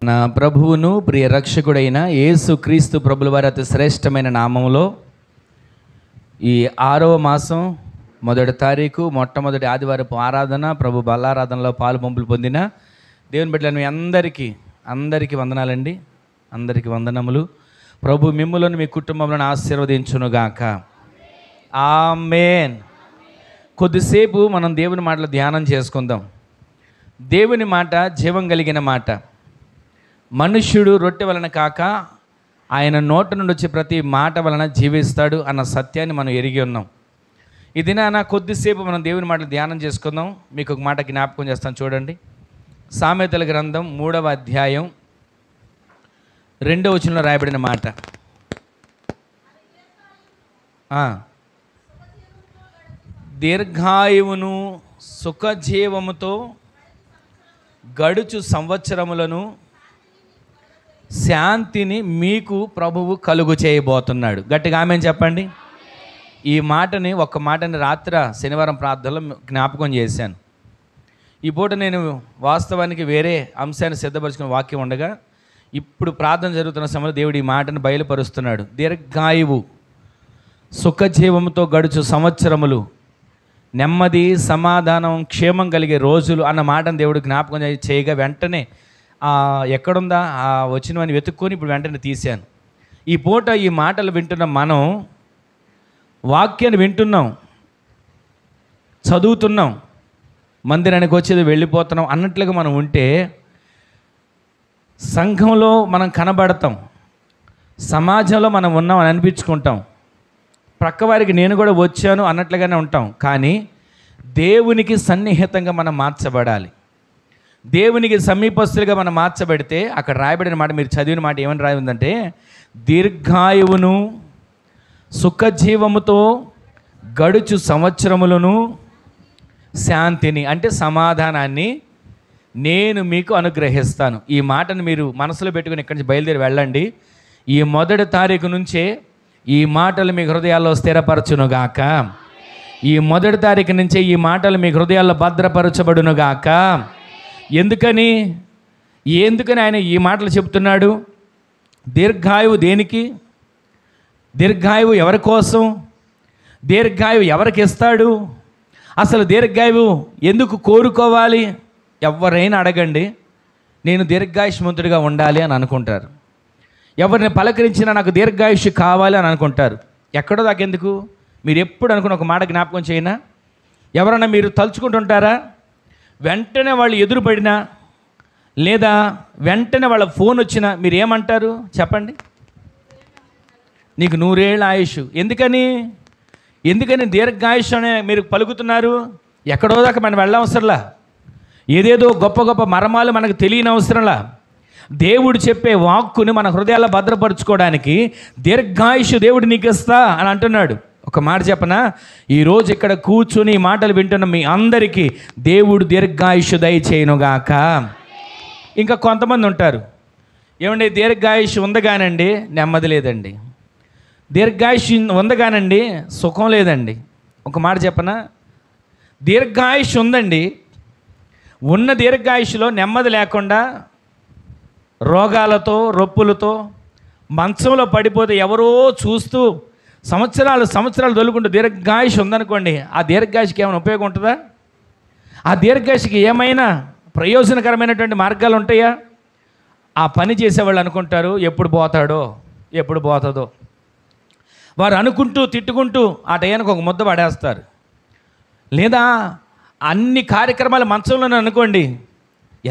మన ప్రభువును ప్రియ రక్షకుడైన యేసు క్రీస్తు ప్రభుల వారి అతి శ్రేష్టమైన నామంలో ఈ 6వ మాసం మొదటి తారీఖు మొట్టమొదటి ఆదివారపు ఆరాధన ప్రభు బల్లారాధనలో పాలు పంపులు పొందిన దేవుని బిడ్డలను అందరికీ వందనాలండి. అందరికీ వందనములు. ప్రభు మిమ్ములను మీ కుటుంబంలో ఆశీర్వదించునుగాక. ఆమేన్. కొద్దిసేపు మనం దేవుని మాటలు ధ్యానం చేసుకుందాం. దేవుని మాట జీవం కలిగిన మాట. మనుష్యుడు రొట్టె వలన కాక ఆయన నోట నుండి వచ్చే ప్రతి మాట వలన జీవిస్తాడు అన్న సత్యాన్ని మనం ఎరిగి ఉన్నాం. ఈ దినాన కొద్దిసేపు మనం దేవుని మాటలు ధ్యానం చేసుకుందాం. మీకు ఒక మాట జ్ఞాపకం చేస్తాను, చూడండి. సామెతల గ్రంథం 3వ అధ్యాయం 2వ వచనంలో రాయబడిన మాట. దీర్ఘాయువును సుఖజీవముతో గడుచు సంవత్సరములను శాంతిని మీకు ప్రభువు కలుగు చేయబోతున్నాడు. గట్టిగా ఆమేన్ చెప్పండి. ఈ మాటని ఒక్క మాటని రాత్రి శనివారం ప్రార్థనలో జ్ఞాపకం చేశాను. ఈ పూట నేను వాస్తవానికి వేరే అంశాన్ని సిద్ధపరుచుకున్న వాక్యం ఉండగా ఇప్పుడు ప్రార్థన జరుగుతున్న సమయంలో దేవుడు ఈ మాటను బయలుపరుస్తున్నాడు. దీర్ఘాయువు సుఖజీవంతో గడుచు సంవత్సరములు, నెమ్మది సమాధానం క్షేమం కలిగే రోజులు అన్న మాటను దేవుడు జ్ఞాపకం చేయగా వెంటనే ఎక్కడుందా ఆ వచ్చినవని వెతుక్కొని ఇప్పుడు వెంటనే తీశాను. ఈ పూట ఈ మాటలు వింటున్న మనం వాక్యాన్ని వింటున్నాం, చదువుతున్నాం, మందిరానికి వచ్చేది వెళ్ళిపోతున్నాం అన్నట్లుగా మనం ఉంటే సంఘంలో మనం కనబడతాం, సమాజంలో మనం ఉన్నాం అని అనిపించుకుంటాం, ప్రక్కవారికి నేను కూడా వచ్చాను అన్నట్లుగానే ఉంటాం. కానీ దేవునికి సన్నిహితంగా మనం మార్చబడాలి. దేవునికి సమీపస్తులుగా మనం మార్చబడితే అక్కడ రాయబడిన మాట, మీరు చదివిన మాట ఏమని రాయి ఉందంటే, దీర్ఘాయువును సుఖజీవముతో గడుచు సంవత్సరములను శాంతిని అంటే సమాధానాన్ని నేను మీకు అనుగ్రహిస్తాను. ఈ మాటను మీరు మనసులో పెట్టుకుని ఇక్కడి నుంచి బయలుదేరి వెళ్ళండి. ఈ మొదటి తారీఖు నుంచే ఈ మాటలు మీ హృదయాల్లో స్థిరపరచునుగాక. ఈ మొదటి తారీఖు నుంచే ఈ మాటలు మీ హృదయాల్లో భద్రపరచబడునుగాక. ఎందుకని ఆయన ఈ మాటలు చెప్తున్నాడు? దీర్ఘాయువు దేనికి? దీర్ఘాయువు ఎవరి కోసం? దీర్ఘాయువు ఎవరికి ఇస్తాడు? అసలు దీర్ఘాయువు ఎందుకు కోరుకోవాలి? ఎవరైనా అడగండి, నేను దీర్ఘాయుష్మంతుడిగా ఉండాలి అని అనుకుంటారు. ఎవరిని పలకరించినా నాకు దీర్ఘాయుష్య కావాలి అని అనుకుంటారు. ఎక్కడో దాకెందుకు? మీరు ఎప్పుడు అనుకున్న ఒక మాట జ్ఞాపకం చేయనా? ఎవరన్నా మీరు తలుచుకుంటుంటారా? వెంటనే వాళ్ళు ఎదురుపడినా లేదా వెంటనే వాళ్ళ ఫోన్ వచ్చినా మీరు ఏమంటారు చెప్పండి? నీకు 100 ఏళ్ళ ఆయుష్. ఎందుకని దీర్ఘాయుష్ అనే మీరు పలుకుతున్నారు? ఎక్కడో దాకా మనం వెళ్ళవసరంలా, ఏదేదో గొప్ప గొప్ప మర్మాలు మనకు తెలియని అవసరంలా. దేవుడు చెప్పే వాక్కుని మన హృదయాల్లో భద్రపరుచుకోవడానికి దీర్ఘాయుష్ దేవుడు నీకు ఇస్తా అని అంటున్నాడు. ఒక మాట చెప్పనా? ఈరోజు ఇక్కడ కూర్చుని ఈ మాటలు వింటున్న మీ అందరికీ దేవుడు దీర్ఘాయుష్ దయచేయునుగాక. ఇంకా కొంతమంది ఉంటారు, ఏమండి దీర్ఘాయుష్ ఉందగానండి నెమ్మది లేదండి, దీర్ఘాయుష్ ఉందగానండి సుఖం లేదండి. ఒక మాట చెప్పనా? దీర్ఘాయుష్ ఉందండి, ఉన్న దీర్ఘాయుష్లో నెమ్మది లేకుండా రోగాలతో రొప్పులతో మంచంలో పడిపోతే ఎవరో చూస్తూ సంవత్సరాలు తొలుకుంటూ దీర్ఘాయుష్ ఉందనుకోండి, ఆ దీర్ఘాయుష్కి ఏమైనా ఉపయోగం ఉంటుందా? ఆ దీర్ఘాయుష్కి ఏమైనా ప్రయోజనకరమైనటువంటి మార్గాలు ఉంటాయా? ఆ పని చేసేవాళ్ళు అనుకుంటారు ఎప్పుడు పోతుందో. వారు అనుకుంటూ తిట్టుకుంటూ ఆ టయానికి ఒక ముద్ద పడేస్తారు. లేదా అన్ని కార్యక్రమాలు మంచంలోనే అనుకోండి,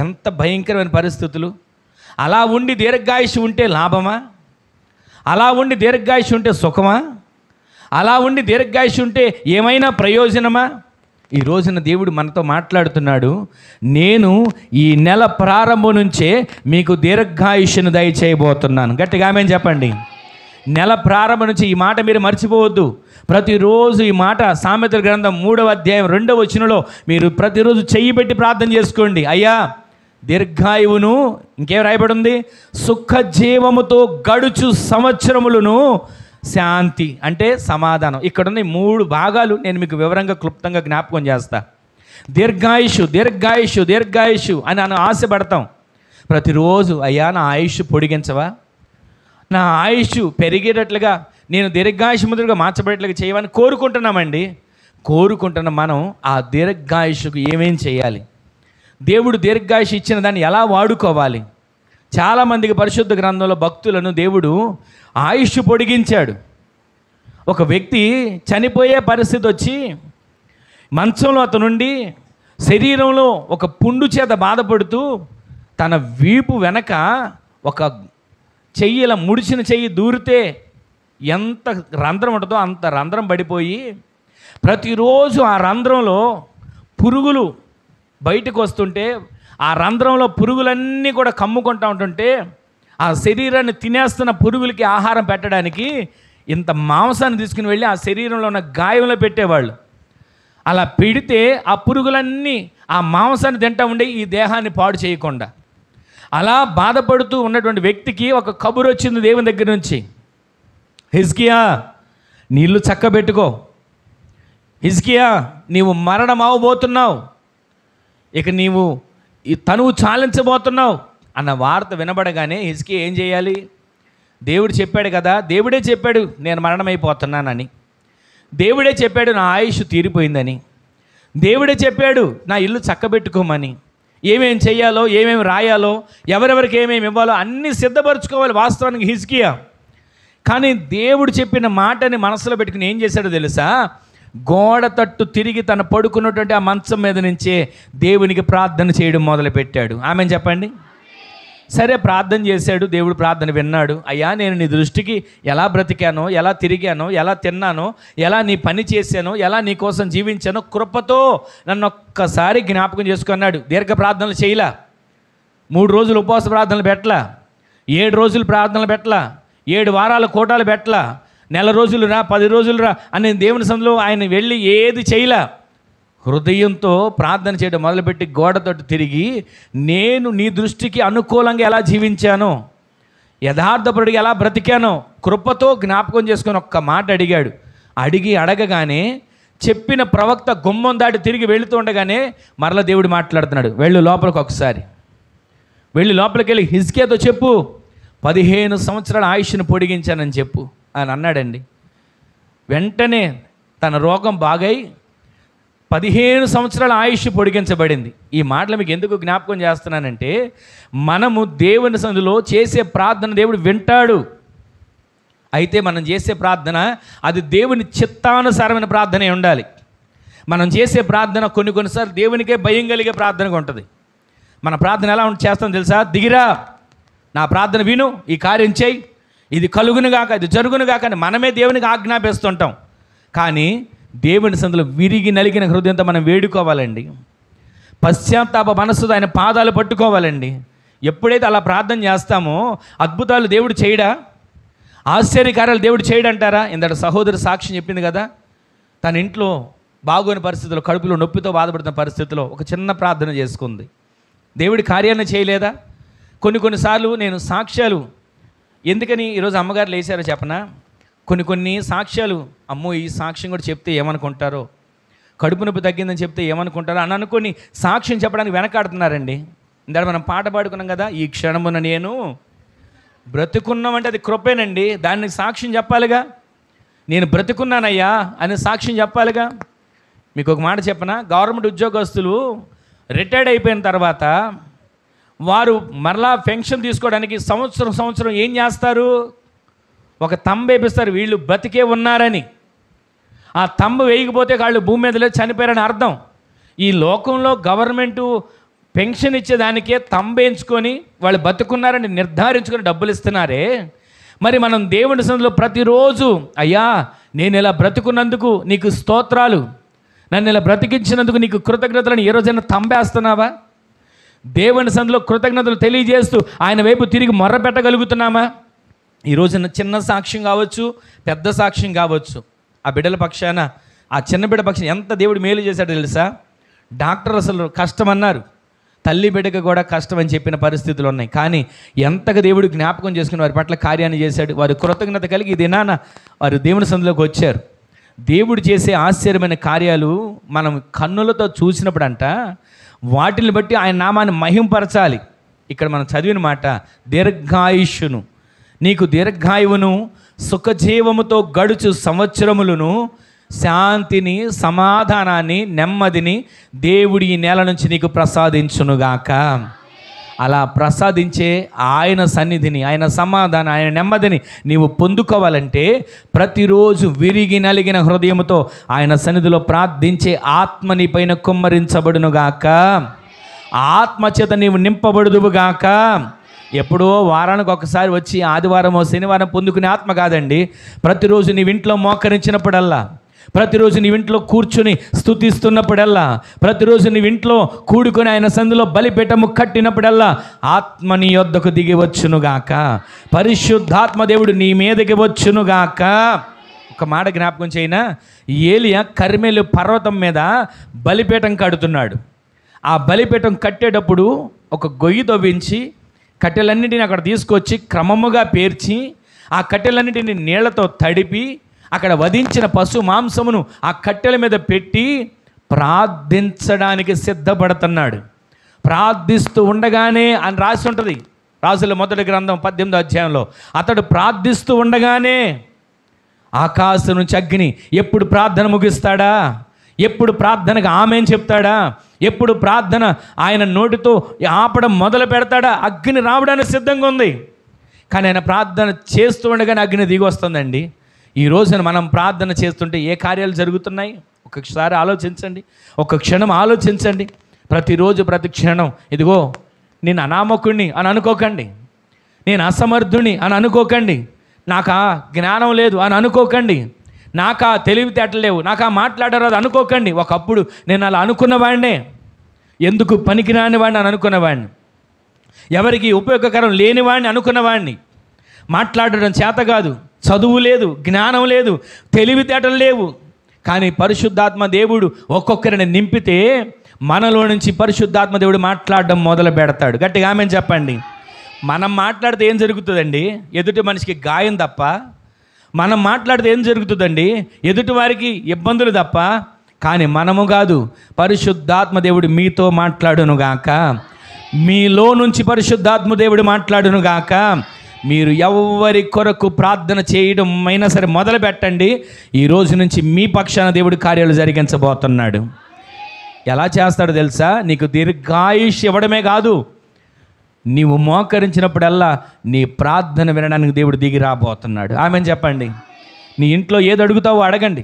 ఎంత భయంకరమైన పరిస్థితులు. అలా ఉండి దీర్ఘాయుష్ ఉంటే లాభమా? అలా ఉండి దీర్ఘాయుష్ ఉంటే సుఖమా? అలా ఉండి దీర్ఘాయుష్ ఉంటే ఏమైనా ప్రయోజనమా? ఈ రోజున దేవుడు మనతో మాట్లాడుతున్నాడు. నేను ఈ నెల ప్రారంభం నుంచే మీకు దీర్ఘాయుష్ను దయచేయబోతున్నాను. గట్టిగా ఆమేన్ చెప్పండి. నెల ప్రారంభం నుంచి ఈ మాట మీరు మర్చిపోవద్దు. ప్రతిరోజు ఈ మాట సామెతల గ్రంథం 3వ అధ్యాయం 2వ వచనంలో మీరు ప్రతిరోజు చెయ్యి పెట్టి ప్రార్థన చేసుకోండి. అయ్యా దీర్ఘాయువును, ఇంకేం రాయబడి ఉంది? సుఖజీవముతో గడుచు సంవత్సరములను శాంతి అంటే సమాధానం. ఇక్కడున్న 3 భాగాలు నేను మీకు వివరంగా క్లుప్తంగా జ్ఞాపకం చేస్తా. దీర్ఘాయుషు అని ఆశపడతాం. ప్రతిరోజు అయ్యా నా ఆయుష్ పొడిగించవా, నా ఆయుష్ పెరిగేటట్లుగా, నేను దీర్ఘాయుష్మంతుడిగా మార్చబడేట్లుగా చేయమని కోరుకుంటున్న మనం ఆ దీర్ఘాయుష్కు ఏమేం చేయాలి, దేవుడు దీర్ఘాయుష్ ఇచ్చిన దాన్ని ఎలా వాడుకోవాలి. చాలామందికి పరిశుద్ధ గ్రంథంలో భక్తులను దేవుడు ఆయుష్ పొడిగించాడు. ఒక వ్యక్తి చనిపోయే పరిస్థితి వచ్చి మంచంలో అతనుండి శరీరంలో ఒక పుండు చేత బాధపడుతూ తన వీపు వెనక ఒక చెయ్యి, ఇలా ముడిచిన చెయ్యి దూరితే ఎంత రంధ్రం ఉంటుందో అంత రంధ్రం పడిపోయి ప్రతిరోజు ఆ రంధ్రంలో పురుగులు బయటకు వస్తుంటే, ఆ రంధ్రంలో పురుగులన్నీ కూడా కమ్ముకుంటూ ఉంటుంటే, ఆ శరీరాన్ని తినేస్తున్న పురుగులకి ఆహారం పెట్టడానికి ఇంత మాంసాన్ని తీసుకుని వెళ్ళి ఆ శరీరంలో ఉన్న గాయంలో పెట్టేవాళ్ళు. అలా పెడితే ఆ పురుగులన్నీ ఆ మాంసాన్ని తింటూ ఉండే ఈ దేహాన్ని పాడు చేయకుండా. అలా బాధపడుతూ ఉన్నటువంటి వ్యక్తికి ఒక కబురు వచ్చింది దేవుని దగ్గర నుంచి, హిజ్కియా నీళ్ళు చక్కబెట్టుకో, హిజ్కియా నీవు మరణం అవ్వబోతున్నావు, ఇక నీవు ఈ తనువు చాలించబోతున్నావు అన్న వార్త వినబడగానే హిజ్కియా ఏం చేయాలి? దేవుడు చెప్పాడు కదా, దేవుడే చెప్పాడు నేను మరణమైపోతున్నానని, దేవుడే చెప్పాడు నా ఆయుష్ తీరిపోయిందని, దేవుడే చెప్పాడు నా ఇల్లు చక్కబెట్టుకోమని, ఏమేం చెయ్యాలో, ఏమేమి రాయాలో, ఎవరెవరికి ఏమేమి ఇవ్వాలో అన్నీ సిద్ధపరచుకోవాలి వాస్తవానికి హిజ్కియా. కానీ దేవుడు చెప్పిన మాటని మనసులో పెట్టుకుని ఏం చేశాడో తెలుసా? గోడ తట్టు తిరిగి తన పడుకున్నటువంటి ఆ మంచం మీద నుంచే దేవునికి ప్రార్థన చేయడం మొదలుపెట్టాడు. ఆమెను చెప్పండి. సరే, ప్రార్థన చేశాడు, దేవుడు ప్రార్థన విన్నాడు. అయ్యా నేను నీ దృష్టికి ఎలా బ్రతికానో, ఎలా తిరిగానో, ఎలా తిన్నానో, ఎలా నీ పని చేశానో, ఎలా నీ కోసం జీవించానో కృపతో నన్ను ఒక్కసారి జ్ఞాపకం చేసుకున్నాడు. దీర్ఘ ప్రార్థనలు చేయలా, 3 రోజులు ఉపవాస ప్రార్థనలు పెట్టలా, 7 రోజులు ప్రార్థనలు పెట్టలా, 7 వారాల కోటాలు పెట్టలా, నెల రోజులు రా, 10 రోజులు రా అని దేవుని సన్నిధిలో ఆయన వెళ్ళి ఏది చేయలా. హృదయంతో ప్రార్థన చేయడం మొదలుపెట్టి గోడతో తిరిగి నేను నీ దృష్టికి అనుకూలంగా ఎలా జీవించానో, యథార్థపరుడిగా ఎలా బ్రతికానో కృపతో జ్ఞాపకం చేసుకొని ఒక్క మాట అడిగాడు. అడగగానే చెప్పిన ప్రవక్త గుమ్మం దాటి తిరిగి వెళుతూ ఉండగానే మరలా దేవుడు మాట్లాడుతున్నాడు, వెళ్ళు లోపలికి, ఒకసారి వెళ్ళి లోపలికి వెళ్ళి హిజ్కియాతో చెప్పు 15 సంవత్సరాల ఆయుష్ను పొడిగించానని చెప్పు అని అన్నాడండి. వెంటనే తన రోగం బాగై 15 సంవత్సరాల ఆయుష్ పొడిగించబడింది. ఈ మాటలు మీకు ఎందుకు జ్ఞాపకం చేస్తున్నానంటే, మనము దేవుని సన్నిధిలో చేసే ప్రార్థన దేవుడు వింటాడు. అయితే మనం చేసే ప్రార్థన అది దేవుని చిత్తానుసారమైన ప్రార్థనే ఉండాలి. మనం చేసే ప్రార్థన కొన్నిసార్లు దేవునికే భయం కలిగే ప్రార్థనగా ఉంటుంది. మన ప్రార్థన ఎలా చేస్తాం తెలుసా? దిగిరా, నా ప్రార్థన విను, ఈ కార్యం చేయి, ఇది కలుగునుగాక, ఇది జరుగునుగాక అని మనమే దేవునికి ఆజ్ఞాపిస్తుంటాం. కానీ దేవుని సన్నిధిలో విరిగి నలిగిన హృదయంతో మనం వేడుకోవాలండి. పశ్చాత్తాప మనస్సుతో ఆయన పాదాలు పట్టుకోవాలండి. ఎప్పుడైతే అలా ప్రార్థన చేస్తామో అద్భుతాలు దేవుడు చేయడా, ఆశ్చర్యకార్యాలు దేవుడు చేయడంటారా? ఇందట సహోదరి సాక్ష్యం చెప్పింది కదా, తన ఇంట్లో బాగోని పరిస్థితుల్లో, కడుపులో నొప్పితో బాధపడుతున్న పరిస్థితిలో ఒక చిన్న ప్రార్థన చేసుకుంది. దేవుడి కార్యాన్ని చేయలేదా? కొన్నిసార్లు నేను సాక్ష్యాలు ఎందుకని ఈరోజు అమ్మగారు లేచారో చెప్పనా? కొన్ని సాక్ష్యాలు, అమ్మో ఈ సాక్ష్యం కూడా చెప్తే ఏమనుకుంటారో, కడుపు నొప్పి తగ్గిందని చెప్తే ఏమనుకుంటారో అని అనుకొని సాక్ష్యం చెప్పడానికి వెనకాడుతున్నారండి. ఇందాక మనం పాట పాడుకున్నాం కదా, ఈ క్షణమున నేను బ్రతుకున్నామంటే అది కృపేనండి, దాన్ని సాక్ష్యం చెప్పాలిగా. నేను బ్రతుకున్నానయ్యా అని సాక్ష్యం చెప్పాలిగా. మీకు ఒక మాట చెప్పనా, గవర్నమెంట్ ఉద్యోగస్తులు రిటైర్డ్ అయిపోయిన తర్వాత వారు మరలా పెన్షన్ తీసుకోవడానికి సంవత్సరం ఏం చేస్తారు? ఒక తంబు వేపిస్తారు, వీళ్ళు బతికే ఉన్నారని. ఆ తంబు వేయకపోతే వాళ్ళు భూమి మీద లేదు, చనిపోయారని అర్థం. ఈ లోకంలో గవర్నమెంటు పెన్షన్ ఇచ్చేదానికే తంబు వేయించుకొని వాళ్ళు బతుకున్నారని నిర్ధారించుకొని డబ్బులు ఇస్తున్నారే, మరి మనం దేవుని సన్నిధిలో ప్రతిరోజు అయ్యా నేను ఇలా బ్రతుకున్నందుకు నీకు స్తోత్రాలు, నన్ను ఇలా బ్రతికించినందుకు నీకు కృతజ్ఞతలను ఏ రోజైనా తంబేస్తున్నావా? దేవుని సన్నిధిలో కృతజ్ఞతలు తెలియజేస్తూ ఆయన వైపు తిరిగి మొర్ర పెట్టగలుగుతున్నామా? ఈ రోజున చిన్న సాక్ష్యం కావచ్చు, పెద్ద సాక్ష్యం కావచ్చు, ఆ బిడ్డల పక్షాన, ఆ చిన్న బిడ్డ పక్షాన ఎంత దేవుడు మేలు చేశాడో తెలుసా? డాక్టర్ అసలు కష్టం అన్నారు, తల్లి బిడ్డకు కూడా కష్టం అని చెప్పిన పరిస్థితులు ఉన్నాయి. కానీ ఎంతగా దేవుడు జ్ఞాపకం చేసుకుని వారి పట్ల కార్యాన్ని చేశాడు. వారి కృతజ్ఞత కలిగి ఈ దినాన వారు దేవుని సన్నిధిలోకి వచ్చారు. దేవుడు చేసే ఆశ్చర్యమైన కార్యాలు మనం కన్నులతో చూసినప్పుడు అంట వాటిని బట్టి ఆయన నామాన్ని మహింపరచాలి. ఇక్కడ మనం చదివిన మాట దీర్ఘాయుష్యును, నీకు దీర్ఘాయువును సుఖజీవముతో గడుచు సంవత్సరములను శాంతిని, సమాధానాన్ని, నెమ్మదిని దేవుడి ఈ నేల నుంచి నీకు ప్రసాదించునుగాక. అలా ప్రసాదించే ఆయన సన్నిధిని, ఆయన సమాధానం, ఆయన నెమ్మదిని నీవు పొందుకోవాలంటే ప్రతిరోజు విరిగి నలిగిన హృదయముతో ఆయన సన్నిధిలో ప్రార్థించే ఆత్మ నీ పైన కుమ్మరించబడునుగాక. ఆత్మచేత నీవు నింపబడుదువుగాక. ఎప్పుడో వారానికి ఒకసారి వచ్చి ఆదివారమో శనివారం పొందుకునే ఆత్మ కాదండి. ప్రతిరోజు నీ ఇంట్లో మోకరించినప్పుడల్లా, ప్రతిరోజు నీ ఇంట్లో కూర్చుని స్తుతిస్తున్నప్పుడల్లా, ప్రతిరోజు నీ ఇంట్లో కూడుకొని ఆయన సందులో బలిపీఠము కట్టినప్పుడల్లా ఆత్మ నీ యొద్దకు దిగి వచ్చునుగాక. పరిశుద్ధాత్మ దేవుడు నీ మీదకి వచ్చునుగాక. ఒక మాట జ్ఞాపకం చేయనా, ఏలియా కర్మెలు పర్వతం మీద బలిపీఠం కడుతున్నాడు. ఆ బలిపీఠం కట్టేటప్పుడు ఒక గొయ్యి తవ్వించి కట్టెలన్నింటినీ అక్కడ తీసుకొచ్చి క్రమముగా పేర్చి ఆ కట్టెలన్నింటినీ నీళ్లతో తడిపి అక్కడ వధించిన పశు మాంసమును ఆ కట్టెల మీద పెట్టి ప్రార్థించడానికి సిద్ధపడుతున్నాడు. ప్రార్థిస్తూ ఉండగానే అని రాసి ఉంటుంది రాజుల మొదటి గ్రంథం 18వ అధ్యాయంలో. అతడు ప్రార్థిస్తూ ఉండగానే ఆకాశం నుంచి అగ్ని, ఎప్పుడు ప్రార్థన ముగిస్తాడా, ఎప్పుడు ప్రార్థనకు ఆమెన్ చెప్తాడా, ఎప్పుడు ప్రార్థన ఆయన నోటితో ఆపడం మొదలు పెడతాడా, అగ్ని రావడానికి సిద్ధంగా ఉంది. కానీ ఆయన ప్రార్థన చేస్తూ ఉండగానే అగ్ని దిగి వస్తుందండి. ఈ రోజున మనం ప్రార్థన చేస్తుంటే ఏ కార్యాలు జరుగుతున్నాయి ఒక్కొక్కసారి ఆలోచించండి, ఒక్క క్షణం ఆలోచించండి. ప్రతిరోజు ప్రతి క్షణం ఇదిగో నేను అనామకుడిని అని అనుకోకండి, నేను అసమర్థుని అని అనుకోకండి, నాకా జ్ఞానం లేదు అని అనుకోకండి, నాకా తెలివితేటలు లేవు, నాకా మాట్లాడరాదు అనుకోకండి. ఒకప్పుడు నేను అలా అనుకున్నవాడినే, ఎందుకు పనికిరాని వాడిని అని అనుకున్నవాడిని, ఎవరికి ఉపయోగకరం లేనివాడిని అనుకున్నవాడిని, మాట్లాడడం చేత కాదు, చదువు లేదు, జ్ఞానం లేదు, తెలివితేటలు లేవు. కానీ పరిశుద్ధాత్మ దేవుడు ఒక్కొక్కరిని నింపితే మనలో నుంచి పరిశుద్ధాత్మ దేవుడు మాట్లాడడం మొదలు పెడతాడు. గట్టిగా ఆమెను చెప్పండి. మనం మాట్లాడితే ఏం జరుగుతుందండి? ఎదుటి మనిషికి గాయం తప్ప. మనం మాట్లాడితే ఏం జరుగుతుందండి? ఎదుటి వారికి ఇబ్బందులు తప్ప. కానీ మనము కాదు, పరిశుద్ధాత్మ దేవుడు మీతో మాట్లాడునుగాక, మీలో నుంచి పరిశుద్ధాత్మ దేవుడు మాట్లాడునుగాక. మీరు ఎవరి కొరకు ప్రార్థన చేయడం అయినా సరే మొదలు పెట్టండి. ఈ రోజు నుంచి మీ పక్షాన దేవుడు కార్యాలు జరిగించబోతున్నాడు. ఎలా చేస్తాడో తెలుసా? నీకు దీర్ఘాయుష్ ఇవ్వడమే కాదు, నీవు మోకరించినప్పుడల్లా నీ ప్రార్థన వినడానికి దేవుడు దిగి రాబోతున్నాడు. ఆమెను చెప్పండి. నీ ఇంట్లో ఏది అడుగుతావో అడగండి,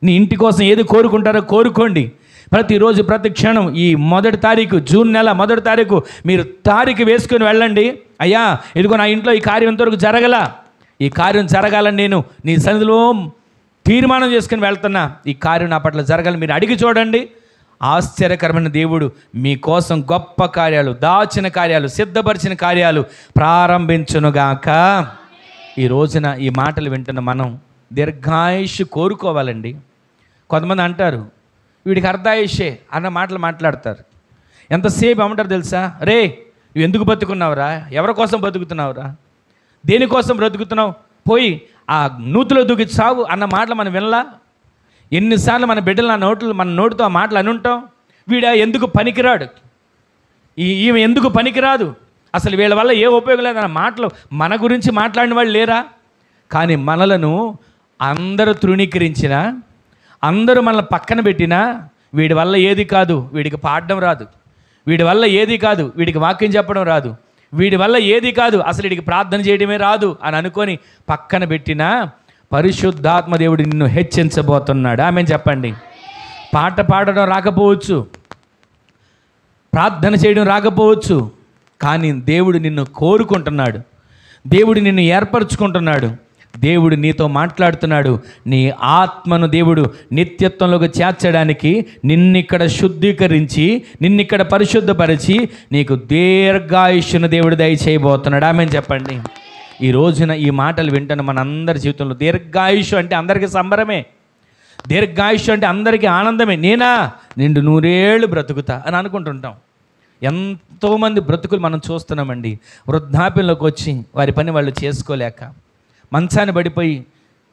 నీ ఇంటి కోసం ఏది కోరుకుంటారో కోరుకోండి. ప్రతిరోజు ప్రతి క్షణం ఈ 1వ తారీఖు, జూన్ నెల 1వ తారీఖు మీరు తారీఖు వేసుకొని వెళ్ళండి. అయ్యా ఇదిగో నా ఇంట్లో ఈ కార్యం ఇంతవరకు జరగల, ఈ కార్యం జరగాలని నేను నీ సన్నిధిలో తీర్మానం చేసుకుని వెళ్తున్నా, ఈ కార్యం నా పట్ల జరగాలని మీరు అడిగి చూడండి. ఆశ్చర్యకరమైన దేవుడు మీకోసం గొప్ప కార్యాలు, దాచిన కార్యాలు, సిద్ధపరిచిన కార్యాలు ప్రారంభించునుగాక. ఈ రోజున ఈ మాటలు వింటున్న మనం దీర్ఘాయుష్ కోరుకోవాలండి. కొంతమంది అంటారు వీడికి అర్ధాయుషే అన్న మాటలు మాట్లాడతారు. ఎంతసేపు ఏమంటారు తెలుసా? రే నువ్వు ఎందుకు బతుకున్నావురా, ఎవరి కోసం బతుకుతున్నావురా, దేనికోసం బ్రతుకుతున్నావు, పోయి ఆ నూతిలో దూకి సాగు అన్న మాటలు మనం వినలా? ఎన్నిసార్లు మన బిడ్డలు మన నోటితో ఆ మాటలు అని ఉంటాం. వీడ ఎందుకు పనికిరాడు, ఈమె ఎందుకు పనికిరాదు, అసలు వీళ్ళ వల్ల ఏ ఉపయోగం లేదన్న మాటలు మన గురించి మాట్లాడిన వాళ్ళు లేరా? కానీ మనలను అందరూ తృణీకరించినా, అందరూ మనల్ని పక్కన పెట్టినా, వీడి వల్ల ఏది కాదు, వీడికి పాడడం రాదు, వీడి వల్ల ఏది కాదు, వీడికి వాక్యం చెప్పడం రాదు, వీడి వల్ల ఏది కాదు, అసలు వీడికి ప్రార్థన చేయడమే రాదు అని అనుకొని పక్కన పెట్టినా పరిశుద్ధాత్మ దేవుడు నిన్ను హెచ్చించబోతున్నాడు. ఆమెను చెప్పండి. పాట పాడడం రాకపోవచ్చు, ప్రార్థన చేయడం రాకపోవచ్చు, కానీ దేవుడు నిన్ను కోరుకుంటున్నాడు, దేవుడు నిన్ను ఏర్పరచుకుంటున్నాడు, దేవుడు నీతో మాట్లాడుతున్నాడు. నీ ఆత్మను దేవుడు నిత్యత్వంలోకి చేర్చడానికి నిన్నిక్కడ శుద్ధీకరించి, నిన్నిక్కడ పరిశుద్ధపరిచి నీకు దీర్ఘాయుష్యును దేవుడు దయచేయబోతున్నాడు. ఆమెను చెప్పండి. ఈ రోజున ఈ మాటలు వింటున్న మనందరి జీవితంలో దీర్ఘాయుష్ అంటే అందరికీ సంబరమే, దీర్ఘాయుష్ అంటే అందరికీ ఆనందమే. నేనా నిండు 100 ఏళ్ళు బ్రతుకుతా అని అనుకుంటుంటాం. ఎంతోమంది బ్రతుకులు మనం చూస్తున్నామండి. వృద్ధాప్యంలోకి వచ్చి వారి పని వాళ్ళు చేసుకోలేక మంచాన్ని పడిపోయి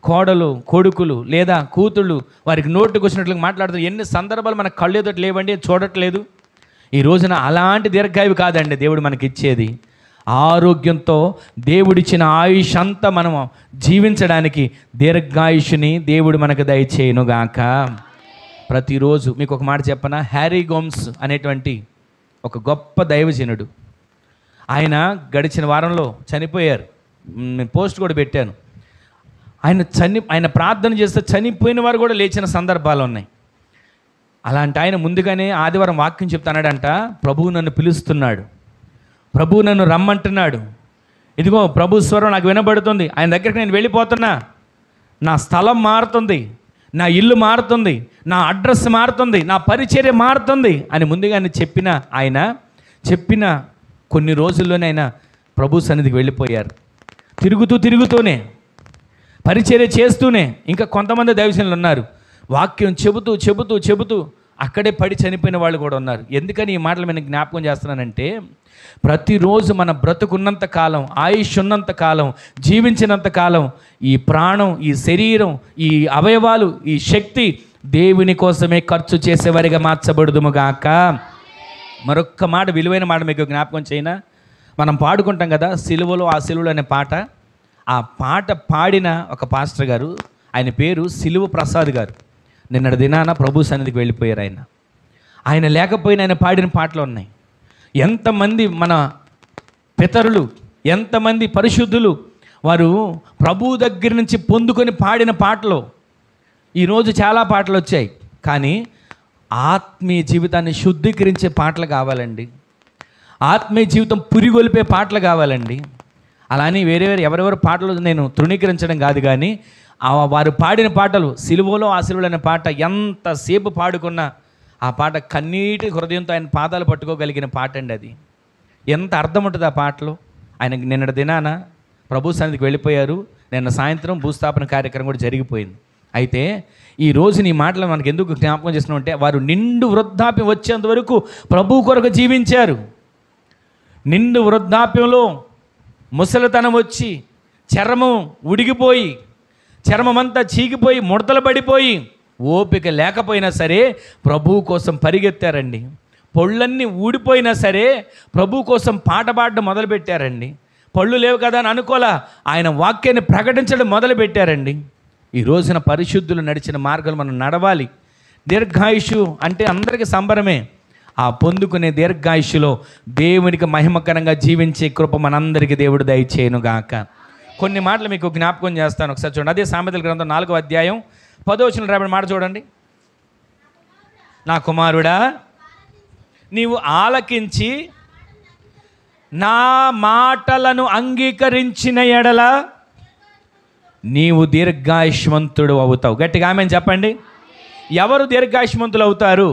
కోడలు, కొడుకులు లేదా కూతుళ్ళు వారికి నోటుకు వచ్చినట్లుగా మాట్లాడుతారు. ఎన్ని సందర్భాలు మన కళ్ళు ఎదుట లేవండి, చూడట్లేదు. ఈ రోజున అలాంటి దీర్ఘాయువు కాదండి దేవుడు మనకిచ్చేది. ఆరోగ్యంతో దేవుడిచ్చిన ఆయుష్ అంతా మనం జీవించడానికి దీర్ఘాయుషుని దేవుడు మనకు దయచేయునుగాక. ప్రతిరోజు మీకు ఒక మాట చెప్పనా, హ్యారీ గోమ్స్ అనేటువంటి ఒక గొప్ప దైవజనుడు, ఆయన గడిచిన వారంలో చనిపోయారు. నేను పోస్ట్ కూడా పెట్టాను. ఆయన ప్రార్థన చేస్తే చనిపోయిన వారు కూడా లేచిన సందర్భాలు ఉన్నాయి. అలాంటి ఆయన ముందుగానే ఆదివారం వాక్యం చెప్తానాడంట, ప్రభువు నన్ను పిలుస్తున్నాడు, ప్రభువు నన్ను రమ్మంటున్నాడు, ఇదిగో ప్రభు స్వరం నాకు వినబడుతుంది, ఆయన దగ్గరికి నేను వెళ్ళిపోతున్నా, నా స్థలం మారుతుంది, నా ఇల్లు మారుతుంది, నా అడ్రస్ మారుతుంది, నా పరిచర్య మారుతుంది అని ముందుగానే చెప్పిన కొన్ని రోజుల్లోనే ఆయన ప్రభు సన్నిధికి వెళ్ళిపోయారు. తిరుగుతూనే పరిచర్య చేస్తూనే ఇంకా కొంతమంది దైవజనులు ఉన్నారు, వాక్యం చెబుతూ అక్కడే పడి చనిపోయిన వాళ్ళు కూడా ఉన్నారు. ఎందుకని ఈ మాటలు నేను జ్ఞాపకం చేస్తున్నానంటే, ప్రతిరోజు మన బ్రతుకున్నంత కాలం, ఆయుష్ ఉన్నంత కాలం, జీవించినంత కాలం ఈ ప్రాణం, ఈ శరీరం, ఈ అవయవాలు, ఈ శక్తి దేవుని కోసమే ఖర్చు చేసేవారిగా మార్చబడుదుముగాక. మరొక్క మాట, విలువైన మాట మీకు జ్ఞాపకం చేయనా, మనం పాడుకుంటాం కదా సిలువలో ఆ సిలువలో అనే పాట. ఆ పాట పాడిన ఒక పాస్టర్ గారు, ఆయన పేరు సిలువ ప్రసాద్ గారు, నిన్నటి దినాన ప్రభు సన్నిధికి వెళ్ళిపోయారు. ఆయన లేకపోయినా ఆయన పాడిన పాటలు ఉన్నాయి. ఎంతమంది మన పితరులు, ఎంతమంది పరిశుద్ధులు వారు ప్రభు దగ్గర నుంచి పొందుకొని పాడిన పాటలు. ఈరోజు చాలా పాటలు వచ్చాయి, కానీ ఆత్మీయ జీవితాన్ని శుద్ధీకరించే పాటలు కావాలండి. ఆత్మీయ జీవితం పురిగొల్పే పాటలు కావాలండి. అలానే వేరే ఎవరెవరు పాటలు నేను తృణీకరించడం కాదు, కానీ వారు పాడిన పాటలు, సిలువలో ఆ సిలువలో అనే పాట ఎంతసేపు పాడుకున్నా ఆ పాట కన్నీటి హృదయంతో ఆయన పాదాలు పట్టుకోగలిగిన పాట అండి. అది ఎంత అర్థం ఉంటుంది ఆ పాటలో. ఆయన నిన్నటి దినాన ప్రభు సన్నిధికి వెళ్ళిపోయారు. నిన్న సాయంత్రం భూస్థాపన కార్యక్రమం కూడా జరిగిపోయింది. అయితే ఈ రోజు నీ మాటలు మనకు ఎందుకు జ్ఞాపకం చేస్తున్నామంటే, వారు నిండు వృద్ధాప్యం వచ్చేంత వరకు ప్రభు కొరకు జీవించారు. నిండు వృద్ధాప్యంలో ముసలితనం వచ్చి చర్మం ఉడిగిపోయి, చర్మమంతా చీకిపోయి, ముడతలు పడిపోయి, ఓపిక లేకపోయినా సరే ప్రభు కోసం పరిగెత్తారండి. పళ్ళన్నీ ఊడిపోయినా సరే ప్రభు కోసం పాట పాడడం మొదలుపెట్టారండి. పళ్ళు లేవు కదా అని అనుకోలా, ఆయన వాక్యాన్ని ప్రకటించడం మొదలుపెట్టారండి. ఈ రోజున పరిశుద్ధులు నడిచిన మార్గాలు మనం నడవాలి. దీర్ఘాయుషు అంటే అందరికీ సంబరమే. ఆ పొందుకునే దీర్ఘాయుషులో దేవునికి మహిమకరంగా జీవించే కృప మనందరికీ దేవుడు దయచేయునుగాక. కొన్ని మాటలు మీకు జ్ఞాపకం చేస్తాను, ఒకసారి చూడండి. అదే సామెతల గ్రంథం 4వ అధ్యాయం 10వ వచనంలో రాబడిన మాట చూడండి. నా కుమారుడా, నీవు ఆలకించి నా మాటలను అంగీకరించిన ఎడల నీవు దీర్ఘాయుష్మంతుడు అవుతావు. గట్టిగా ఆమేన్ చెప్పండి. ఎవరు దీర్ఘాయుష్మంతులు అవుతారు?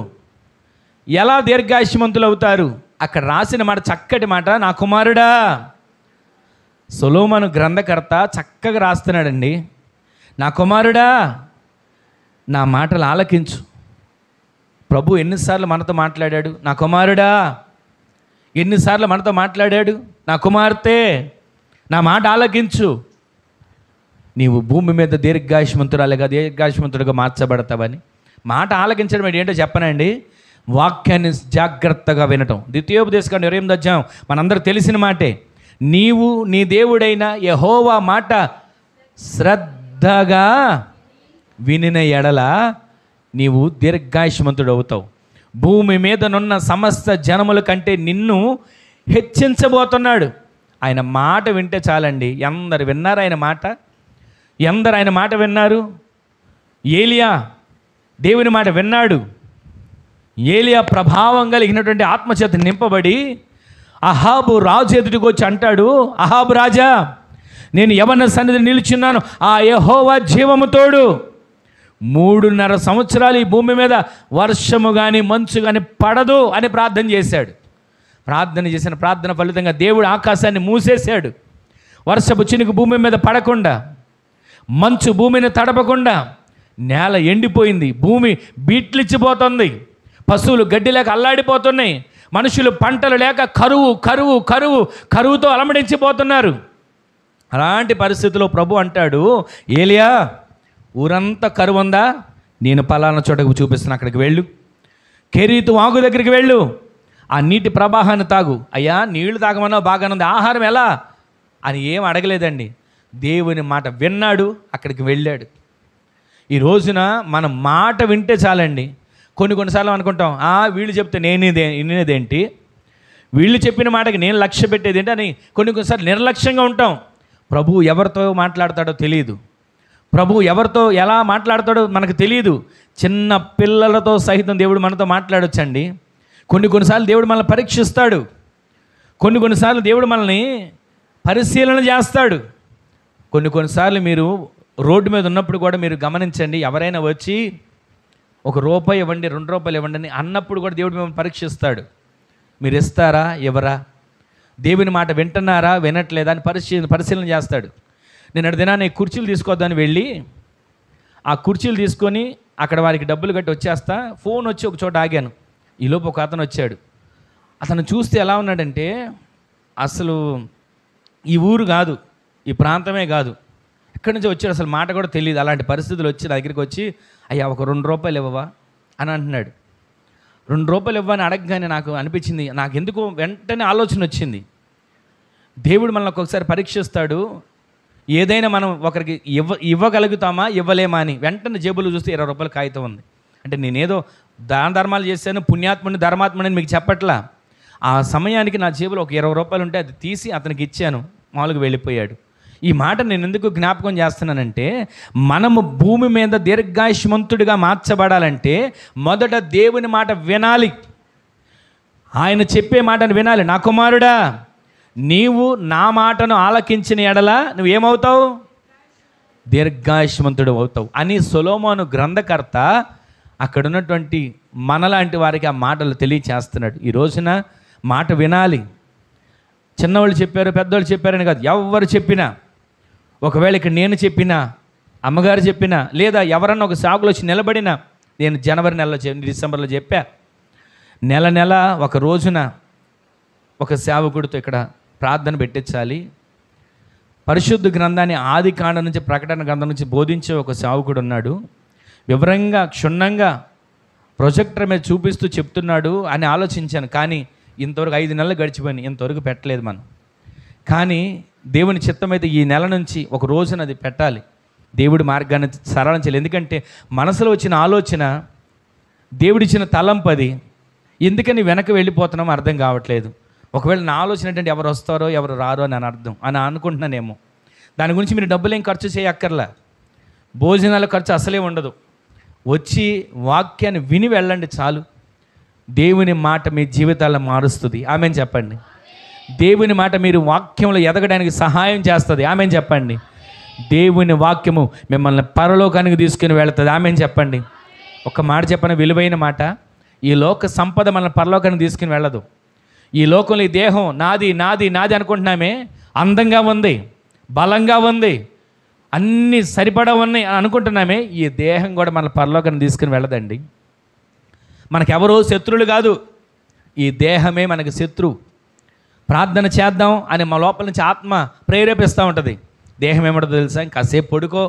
ఎలా దీర్ఘాయుష్మంతులు అవుతారు? అక్కడ రాసిన మాట చక్కటి మాట, నా కుమారుడా. సొలొమోను గ్రంథకర్త చక్కగా రాస్తున్నాడండి. నా కుమారుడా, నా మాటలు ఆలకించు. ప్రభు ఎన్నిసార్లు మనతో మాట్లాడాడు? నా కుమారుడా. ఎన్నిసార్లు మనతో మాట్లాడాడు? నా కుమార్తె, నా మాట ఆలకించు. నీవు భూమి మీద దీర్ఘాయుష్మంతుడుగా మార్చబడతావని. మాట ఆలకించడం ఏంటో చెప్పనండి, వాక్యాన్ని జాగ్రత్తగా వినటం. ద్వితీయోపదేశకాండం 28వ అధ్యాయం మనందరూ తెలిసిన మాటే. నీవు నీ దేవుడైన యెహోవా మాట శ్రద్ధగా వినిన ఎడల నీవు దీర్ఘాయుష్మంతుడు అవుతావు. భూమి మీదనున్న సమస్త జనముల కంటే నిన్ను హెచ్చించబోతున్నాడు. ఆయన మాట వింటే చాలండి. ఎందరు విన్నారు ఆయన మాట? ఎందరు ఆయన మాట విన్నారు? ఏలియా దేవుని మాట విన్నాడు. ఏలియా ప్రభావం కలిగినటువంటి ఆత్మచేత నింపబడి అహాబు రాజు ఎదుటికి వచ్చి అంటాడు, అహాబు రాజా, నేను యెహోవా సన్నిధిని నిలుచున్నాను, ఆ యెహోవా జీవము తోడు. 3.5 సంవత్సరాలు ఈ భూమి మీద వర్షము కానీ మంచు కానీ పడదు అని ప్రార్థన చేశాడు. చేసిన ప్రార్థన ఫలితంగా దేవుడు ఆకాశాన్ని మూసేశాడు. వర్షపు చినుకు భూమి మీద పడకుండా, మంచు భూమిని తడపకుండా నేల ఎండిపోయింది. భూమి బీట్లిచ్చిపోతుంది. పశువులు గడ్డి లేక అల్లాడిపోతున్నాయి. మనుషులు పంటలు లేక కరువుతో అలమడించిపోతున్నారు. అలాంటి పరిస్థితిలో ప్రభు అంటాడు, ఏలియా, ఊరంతా కరువు ఉందా? నేను పలానా చోటకు చూపిస్తున్నా, అక్కడికి వెళ్ళు. కెరీతు వాగు దగ్గరికి వెళ్ళు. ఆ నీటి ప్రవాహాన్ని తాగు. అయ్యా నీళ్లు తాగమన్నా బాగానే ఉంది, ఆహారం ఎలా అని ఏం అడగలేదండి. దేవుని మాట విన్నాడు, అక్కడికి వెళ్ళాడు. ఈ రోజున మన మాట వింటే చాలండి. కొన్నిసార్లు అనుకుంటాం, వీళ్ళు చెప్తే వినేదేంటి, వీళ్ళు చెప్పిన మాటకి నేను లక్ష్య పెట్టేది ఏంటి అని కొన్నిసార్లు నిర్లక్ష్యంగా ఉంటాం. ప్రభువు ఎవరితో మాట్లాడతాడో తెలియదు, ప్రభువు ఎవరితో ఎలా మాట్లాడతాడో మనకు తెలియదు. చిన్న పిల్లలతో సహితం దేవుడు మనతో మాట్లాడొచ్చండి. కొన్నిసార్లు దేవుడు మనల్ని పరీక్షిస్తాడు, కొన్నిసార్లు దేవుడు మనల్ని పరిశీలన చేస్తాడు. కొన్నిసార్లు మీరు రోడ్డు మీద ఉన్నప్పుడు కూడా మీరు గమనించండి, ఎవరైనా వచ్చి ₹1 ఇవ్వండి, ₹2 ఇవ్వండి అని అన్నప్పుడు కూడా దేవుడు మిమ్మల్ని పరీక్షిస్తాడు. మీరు ఇస్తారా ఇవ్వరా, దేవుని మాట వింటున్నారా వినట్లేదా అని పరిశీలన చేస్తాడు. నేను దినాన్ని కుర్చీలు తీసుకోవద్దని వెళ్ళి ఆ కుర్చీలు తీసుకొని అక్కడ వారికి డబ్బులు కట్టి వచ్చేస్తా, ఫోన్ వచ్చి ఒక చోట ఆగాను. ఈలోపు ఒక అతను వచ్చాడు. అతను చూస్తే ఎలా ఉన్నాడంటే, అసలు ఈ ఊరు కాదు, ఈ ప్రాంతమే కాదు, ఎక్కడి నుంచి వచ్చాడు అసలు మాట కూడా తెలియదు. అలాంటి పరిస్థితులు వచ్చి నా దగ్గరికి వచ్చి, అయ్యా ఒక ₹2 ఇవ్వవా అని అంటున్నాడు. ₹2 ఇవ్వని అడగగానే నాకు అనిపించింది, నాకు ఎందుకు వెంటనే ఆలోచన వచ్చింది, దేవుడు మనల్ని ఒక్కొక్కసారి పరీక్షిస్తాడు. ఏదైనా మనం ఒకరికి ఇవ్వగలుగుతామా ఇవ్వలేమా అని. వెంటనే జేబులు చూస్తే ₹20 కాగితం ఉంది. అంటే నేనేదో దాన ధర్మాలు చేశాను, పుణ్యాత్ముని ధర్మాత్ముని మీకు చెప్పట్లా. ఆ సమయానికి నా జేబులో ఒక ₹20 ఉంటే అది తీసి అతనికి ఇచ్చాను, మామూలుగా వెళ్ళిపోయాడు. ఈ మాట నేను ఎందుకు జ్ఞాపకం చేస్తున్నానంటే, మనము భూమి మీద దీర్ఘాయుష్మంతుడిగా మార్చబడాలంటే మొదట దేవుని మాట వినాలి, ఆయన చెప్పే మాటను వినాలి. నా కుమారుడా, నీవు నా మాటను ఆలకించిన ఎడల నువ్వేమవుతావు, దీర్ఘాయుష్మంతుడు అవుతావు అని సొలొమోను గ్రంథకర్త అక్కడ ఉన్నటువంటి మనలాంటి వారికి ఆ మాటలు తెలియచేస్తున్నాడు. ఈ రోజున మాట వినాలి. చిన్నవాళ్ళు చెప్పారు, పెద్దవాళ్ళు చెప్పారని కాదు, ఎవరు చెప్పినా, ఒకవేళ ఇక్కడ నేను చెప్పినా, అమ్మగారు చెప్పినా, లేదా ఎవరన్నా ఒక సాగులో వచ్చి నిలబడినా, నేను జనవరి నెలలో డిసెంబర్లో చెప్పా, నెల ఒక రోజున ఒక సేవకుడితో ఇక్కడ ప్రార్థన పెట్టించాలి. పరిశుద్ధ గ్రంథాన్ని ఆది కాండం నుంచి ప్రకటన గ్రంథం నుంచి బోధించే ఒక సేవకుడు ఉన్నాడు. వివరంగా క్షుణ్ణంగా ప్రొజెక్టర్ మీద చూపిస్తూ చెప్తున్నాడు అని ఆలోచించాను. కానీ ఇంతవరకు 5 నెలలు గడిచిపోయింది, ఇంతవరకు పెట్టలేదు మనం. కానీ దేవుని చిత్తమైతే ఈ నెల నుంచి ఒక రోజున అది పెట్టాలి, దేవుడి మార్గాన్ని సరళం చేయాలి. ఎందుకంటే మనసులో వచ్చిన ఆలోచన, దేవుడిచ్చిన తలంపది, ఎందుకని వెనక వెళ్ళిపోతున్నామో అర్థం కావట్లేదు. ఒకవేళ నా ఆలోచన ఏంటంటే ఎవరు వస్తారో ఎవరు రారో అని అర్థం అని అనుకుంటున్నానేమో. దాని గురించి మీరు డబ్బులు ఏం ఖర్చు చేయక్కర్లా, భోజనాల ఖర్చు అసలే ఉండదు. వచ్చి వాక్యాన్ని విని వెళ్ళండి చాలు. దేవుని మాట మీ జీవితాలను మారుస్తుంది. ఆమెన్ చెప్పండి. దేవుని మాట మీరు వాక్యంలో ఎదగడానికి సహాయం చేస్తుంది. ఆమెన్ చెప్పండి. దేవుని వాక్యము మిమ్మల్ని పరలోకానికి తీసుకుని వెళుతుంది. ఆమెన్ చెప్పండి. ఒక మాట చెప్పని విలువైన మాట, ఈ లోక సంపద మనల్ని పరలోకానికి తీసుకుని వెళ్ళదు. ఈ లోకంలో ఈ దేహం నాది నాది నాది అనుకుంటున్నామే, అందంగా ఉంది, బలంగా ఉంది, అన్నీ సరిపడా ఉన్నాయి అని అనుకుంటున్నామే, ఈ దేహం కూడా మన పరలోకాన్ని తీసుకుని వెళ్ళదండి. మనకెవరో శత్రువులు కాదు, ఈ దేహమే మనకి శత్రువు. ప్రార్థన చేద్దాం అని మా లోపల నుంచి ఆత్మ ప్రేరేపిస్తూ ఉంటుంది. దేహం ఏమంటుందో తెలుసా, కాసేపు పడుకో,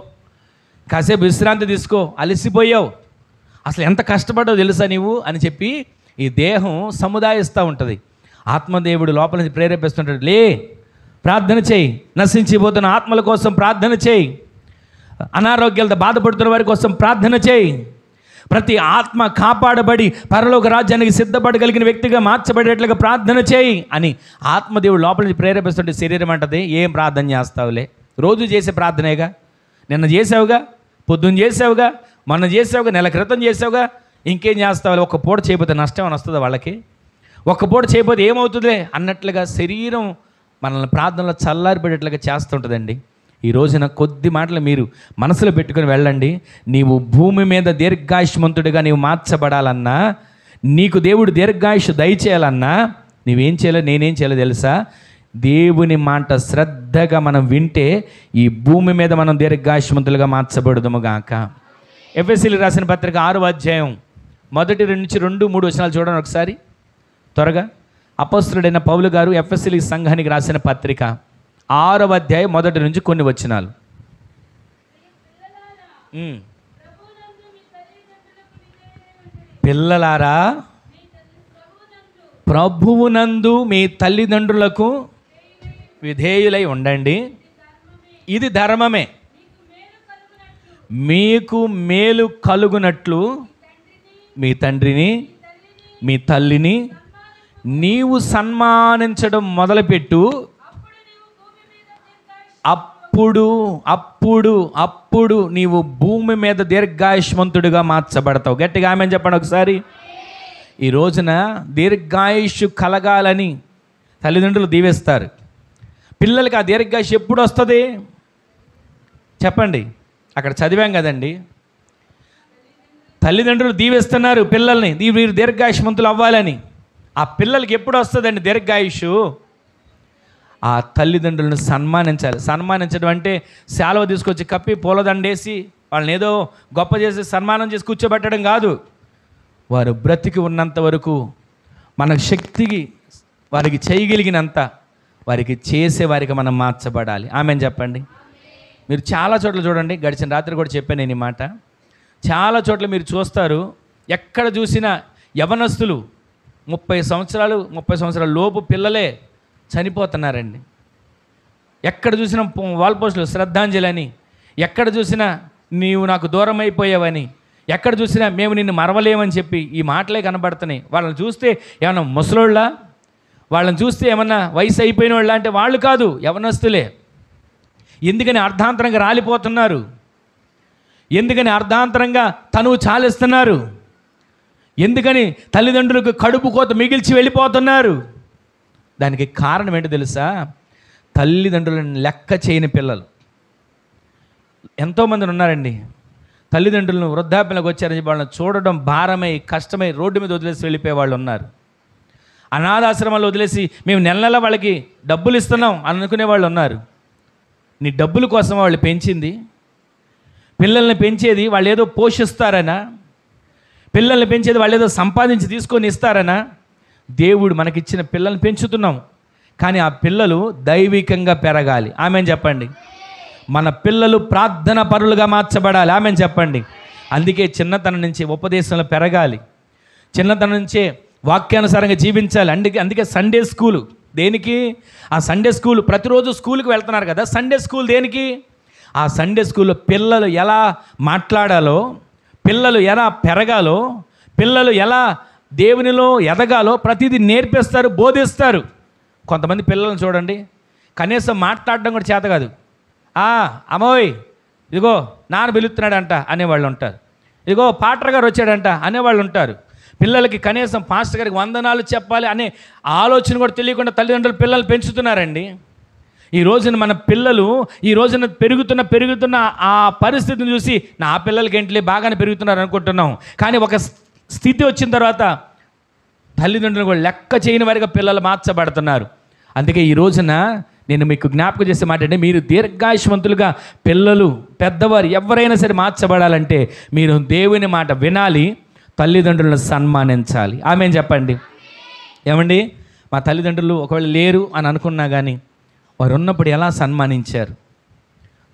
కాసేపు విశ్రాంతి తీసుకో, అలసిపోయావు, అసలు ఎంత కష్టపడ్డావు తెలుసా నీవు అని చెప్పి ఈ దేహం సముదాయిస్తూ ఉంటుంది. ఆత్మదేవుడు లోపల నుంచి ప్రేరేపిస్తుంటాడు, లే ప్రార్థన చేయి, నశించిపోతున్న ఆత్మల కోసం ప్రార్థన చేయి, అనారోగ్యాలతో బాధపడుతున్న వారి కోసం ప్రార్థన చేయి, ప్రతి ఆత్మ కాపాడబడి పరలోక రాజ్యానికి సిద్ధపడగలిగిన వ్యక్తిగా మార్చబడేట్లుగా ప్రార్థన చేయి అని ఆత్మదేవుడు లోపల నుంచి ప్రేరేపిస్తుంటే శరీరం అంటది, ఏం ప్రార్థన చేస్తావులే, రోజు చేసే ప్రార్థనేగా, నిన్న చేసావుగా, పొద్దున్న చేసావుగా, మొన్న చేసావుగా, నెల క్రితం చేసావుగా, ఇంకేం చేస్తావు, ఒక్క పూట చేయకపోతే నష్టం అని వస్తుందా వాళ్ళకి, ఒక్క పూట చేయకపోతే ఏమవుతుందిలే అన్నట్లుగా శరీరం మనల్ని ప్రార్థనలో చల్లారిపడేట్లుగా చేస్తుంటుందండి. ఈ రోజున కొద్ది మాటలు మీరు మనసులో పెట్టుకొని వెళ్ళండి. నీవు భూమి మీద దీర్ఘాయుష్మంతుడిగా నీవు మార్చబడాలన్నా, నీకు దేవుడు దీర్ఘాయుష్ దయచేయాలన్నా నీవేం చేయాలో నేనేం చేయాలో తెలుసా, దేవుని మాట శ్రద్ధగా మనం వింటే ఈ భూమి మీద మనం దీర్ఘాయుష్మంతులుగా మార్చబడుదుము గాక. ఎఫెసీయులకు రాసిన పత్రిక 6వ అధ్యాయం 1-2 వచనాలు చూడండి ఒకసారి త్వరగా. అపోస్తలుడైన పౌలు గారు ఎఫెసీయుల సంఘానికి రాసిన పత్రిక 6వ అధ్యాయం 1 కొన్ని వచనాలు. పిల్లలారా ప్రభువునందు మీ తల్లిదండ్రులకు విధేయులై ఉండండి, ఇది ధర్మమే. మీకు మేలు కలుగునట్లు మీ తండ్రిని మీ తల్లిని నీవు సన్మానించడం మొదలుపెట్టు. అప్పుడు అప్పుడు అప్పుడు నీవు భూమి మీద దీర్ఘాయుష్మంతుడిగా మార్చబడతావు. గట్టిగా ఆమెను చెప్పండి ఒకసారి. ఈ రోజున దీర్ఘాయుష్ కలగాలని తల్లిదండ్రులు దీవిస్తారు. పిల్లలకి ఆ దీర్ఘాయుష్ ఎప్పుడు వస్తుంది చెప్పండి? అక్కడ చదివాం కదండి, తల్లిదండ్రులు దీవిస్తున్నారు పిల్లల్ని, వీరు దీర్ఘాయుష్మంతులు అవ్వాలని. ఆ పిల్లలకి ఎప్పుడు వస్తుందండి దీర్ఘాయుష్? ఆ తల్లిదండ్రులను సన్మానించాలి. సన్మానించడం అంటే శాలువ తీసుకొచ్చి కప్పి పూలదండేసి వాళ్ళని ఏదో గొప్ప చేసి సన్మానం చేసి కూర్చోబెట్టడం కాదు. వారు బ్రతికి ఉన్నంత వరకు మన శక్తికి వారికి చేయగలిగినంత వారికి చేసే వారికి మనం మార్చబడాలి. ఆమెను చెప్పండి. మీరు చాలా చోట్ల చూడండి, గడిచిన రాత్రి కూడా చెప్పాను నేను ఈ మాట. చాలా చోట్ల మీరు చూస్తారు, ఎక్కడ చూసినా యవనస్తులు 30 సంవత్సరాల లోపు పిల్లలే చనిపోతున్నారండి. ఎక్కడ చూసినా వాల్ పోస్టులు శ్రద్ధాంజలి అని, ఎక్కడ చూసినా నీవు నాకు దూరం అయిపోయావని, ఎక్కడ చూసినా మేము నిన్ను మరవలేమని చెప్పి ఈ మాటలే కనబడుతున్నాయి. వాళ్ళని చూస్తే ఏమన్నా ముసలోళ్ళ, వాళ్ళని చూస్తే ఏమన్నా వయసు అయిపోయిన వాళ్ళ అంటే వాళ్ళు కాదు, యవనస్తులే. ఎందుకని అర్ధాంతరంగా రాలిపోతున్నారు? ఎందుకని అర్ధాంతరంగా తనువు చాలిస్తున్నారు? ఎందుకని తల్లిదండ్రులకు కడుపు కోత మిగిల్చి వెళ్ళిపోతున్నారు? దానికి కారణం ఏంటో తెలుసా? తల్లిదండ్రులను లెక్క చేయని పిల్లలు ఎంతోమంది ఉన్నారండి. తల్లిదండ్రులను వృద్ధాప్యంలోకి వచ్చారని వాళ్ళని చూడడం భారమై కష్టమై రోడ్డు మీద వదిలేసి వెళ్ళిపోయే వాళ్ళు ఉన్నారు. అనాథాశ్రమాలు వదిలేసి మేము నెల నెల వాళ్ళకి డబ్బులు ఇస్తున్నాం అనుకునే వాళ్ళు ఉన్నారు. నీ డబ్బుల కోసం వాళ్ళు పెంచింది, పిల్లల్ని పెంచేది వాళ్ళు ఏదో పోషిస్తారనా, పిల్లల్ని పెంచేది వాళ్ళు ఏదో సంపాదించి తీసుకొని ఇస్తారనా? దేవుడు మనకిచ్చిన పిల్లల్ని పెంచుతున్నాం, కానీ ఆ పిల్లలు దైవికంగా పెరగాలి. ఆమెను చెప్పండి. మన పిల్లలు ప్రార్థన పరులుగా మార్చబడాలి. ఆమెను చెప్పండి. అందుకే చిన్నతనం నుంచి ఉపదేశంలో పెరగాలి, చిన్నతనం నుంచే వాక్యానుసారంగా జీవించాలి. అందుకే సండే స్కూలు దేనికి? ఆ సండే స్కూల్ ప్రతిరోజు స్కూల్కి వెళ్తున్నారు కదా, సండే స్కూల్ దేనికి? ఆ సండే స్కూల్లో పిల్లలు ఎలా మాట్లాడాలో, పిల్లలు ఎలా పెరగాలో, పిల్లలు ఎలా దేవునిలో ఎదగాలో ప్రతిదీ నేర్పిస్తారు, బోధిస్తారు. కొంతమంది పిల్లలను చూడండి, కనీసం మాట్లాడడం కూడా చేత కాదు. అమ్మోయ్ ఇదిగో నాన్న పిలుస్తున్నాడంట అనేవాళ్ళు ఉంటారు, ఇదిగో పాటర్ గారు వచ్చాడంట అనేవాళ్ళు ఉంటారు. పిల్లలకి కనీసం పాస్టర్ గారికి వందనాలు చెప్పాలి అనే ఆలోచన కూడా తెలియకుండా తల్లిదండ్రులు పిల్లలు పెంచుతున్నారండి. ఈ రోజున మన పిల్లలు ఈ రోజున పెరుగుతున్న ఆ పరిస్థితిని చూసి నా పిల్లలకి ఏంటిలే బాగానే పెరుగుతున్నారు అనుకుంటున్నాం. కానీ ఒక స్థితి వచ్చిన తర్వాత తల్లిదండ్రులు కూడా లెక్క చేయని వారిగా పిల్లలు మార్చబడుతున్నారు. అందుకే ఈ రోజున నేను మీకు జ్ఞాపకం చేసే మాట అంటే, మీరు దీర్ఘాయుష్మంతులుగా పిల్లలు పెద్దవారు ఎవరైనా సరే మార్చబడాలంటే మీరు దేవుని మాట వినాలి, తల్లిదండ్రులను సన్మానించాలి. ఆమెను చెప్పండి. ఏమండి, మా తల్లిదండ్రులు ఒకవేళ లేరు అని అనుకున్నా కానీ వారు ఉన్నప్పుడు ఎలా సన్మానించారు,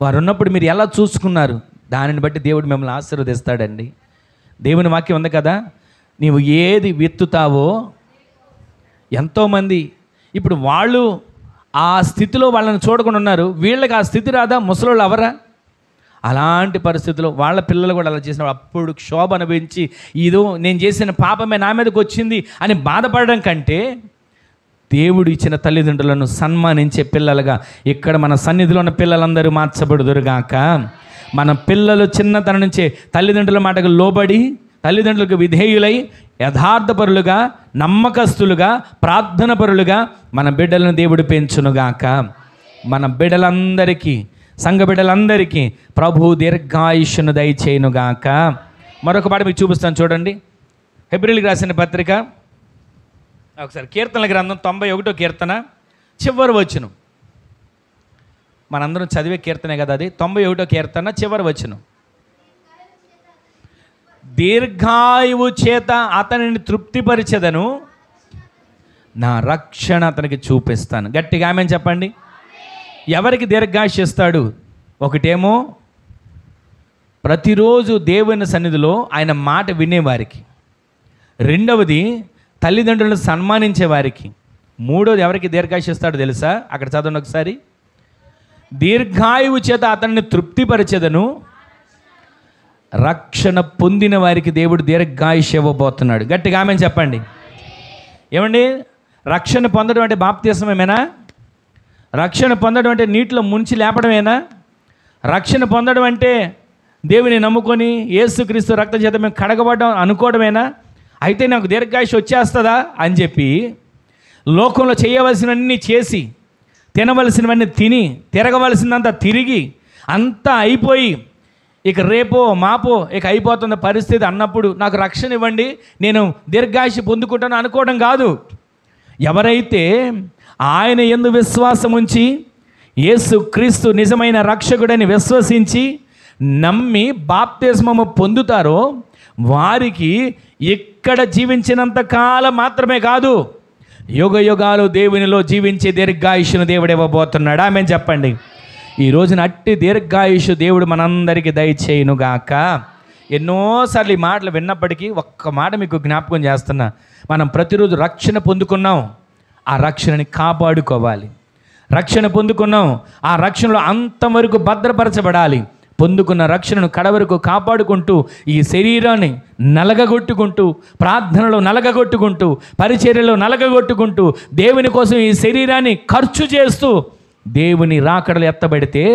వారు ఉన్నప్పుడు మీరు ఎలా చూసుకున్నారు, దానిని బట్టి దేవుడు మిమ్మల్ని ఆశీర్వదిస్తాడండి. దేవుని వాక్యం ఉంది కదా, నీవు ఏది విత్తుతావో. ఎంతోమంది ఇప్పుడు వాళ్ళు ఆ స్థితిలో వాళ్ళని చూడకుండా ఉన్నారు, వీళ్ళకి ఆ స్థితి రాదా? ముసలోళ్ళు అవరా? అలాంటి పరిస్థితుల్లో వాళ్ళ పిల్లలు కూడా అలా చేసినప్పుడు అప్పుడు క్షోభ అనుభవించి ఇదో నేను చేసిన పాపమే నా మీదకి వచ్చింది అని బాధపడడం కంటే దేవుడు ఇచ్చిన తల్లిదండ్రులను సన్మానించే పిల్లలుగా ఇక్కడ మన సన్నిధిలో ఉన్న పిల్లలందరూ మార్చబడుదురుగాక. మన పిల్లలు చిన్నతనం నుంచే తల్లిదండ్రుల మాటకు లోబడి తల్లిదండ్రులకు విధేయులై యథార్థపరులుగా, నమ్మకస్తులుగా, ప్రార్థనపరులుగా మన బిడ్డలను దేవుడు పెంచునుగాక. మన బిడ్డలందరికీ, సంఘ బిడ్డలందరికీ ప్రభు దీర్ఘాయుష్ను దయచేయునుగాక. మరొక పాట మీకు చూపిస్తాను చూడండి. హెబ్రీయులకు రాసిన పత్రిక ఒకసారి కీర్తనల గ్రంథం 91వ కీర్తన చివరి వచనం. మనందరం చదివే కీర్తనే కదా అది. 91వ కీర్తన చివరి వచనం. దీర్ఘాయువు చేత అతనిని తృప్తిపరిచెదను, నా రక్షణ అతనికి చూపిస్తాను. గట్టిగా ఆమెను చెప్పండి. ఎవరికి దీర్ఘాయుష్ ఇస్తాడు? ఒకటేమో ప్రతిరోజు దేవుని సన్నిధిలో ఆయన మాట వినేవారికి, రెండవది తల్లిదండ్రులను సన్మానించే వారికి. మూడోది ఎవరికి దీర్ఘాయుష్ ఇస్తాడో తెలుసా? అక్కడ చదవండి ఒకసారి. దీర్ఘాయువు చేత అతన్ని తృప్తిపరిచెదను, రక్షణ పొందిన వారికి దేవుడు దీర్ఘాయుష్ ఇవ్వబోతున్నాడు. గట్టిగా ఆమె చెప్పండి. ఏమండి, రక్షణ పొందడం అంటే బాప్తిస్మమేనా? రక్షణ పొందడం అంటే నీటిలో ముంచి లేపడమేనా? రక్షణ పొందడం అంటే దేవుని నమ్ముకొని యేసుక్రీస్తు రక్తం చేత మేము కడగబడ్డం అనుకోవడమేనా? అయితే నాకు దీర్ఘాయుష్ వచ్చేస్తుందా అని చెప్పి లోకంలో చేయవలసినవన్నీ చేసి, తినవలసినవన్నీ తిని, తిరగవలసిందంతా తిరిగి, అంతా అయిపోయి ఇక రేపో మాపో ఇక అయిపోతున్న పరిస్థితి అన్నప్పుడు నాకు రక్షణ ఇవ్వండి, నేను దీర్ఘాయుష్ పొందుకుంటాను అనుకోవడం కాదు. ఎవరైతే ఆయన యందు విశ్వాసం ఉంచి యేసు క్రీస్తు నిజమైన రక్షకుడని విశ్వసించి నమ్మి బాప్తిస్మము పొందుతారో వారికి ఇక్కడ జీవించినంత కాలం మాత్రమే కాదు, యుగ యుగాలు దేవునిలో జీవించే దీర్ఘాయుష్ను దేవుడు ఇవ్వబోతున్నాడు. ఆమె చెప్పండి. ఈ రోజున అట్టి దీర్ఘాయుష్ దేవుడు మనందరికీ దయచేయునుగాక. ఎన్నోసార్లు ఈ మాటలు విన్నప్పటికీ ఒక్క మాట మీకు జ్ఞాపకం చేస్తున్నా. మనం ప్రతిరోజు రక్షణ పొందుకున్నాం, ఆ రక్షణని కాపాడుకోవాలి. రక్షణ పొందుకున్నాం, ఆ రక్షణలో అంతవరకు భద్రపరచబడాలి. పొందుకున్న రక్షణను కడవరకు కాపాడుకుంటూ ఈ శరీరాన్ని నలగగొట్టుకుంటూ, ప్రార్థనలో నలగగొట్టుకుంటూ, పరిచర్యలో నలగగొట్టుకుంటూ, దేవుని కోసం ఈ శరీరాన్ని ఖర్చు చేస్తూ దేవుని రాకడలు ఎత్తబడితే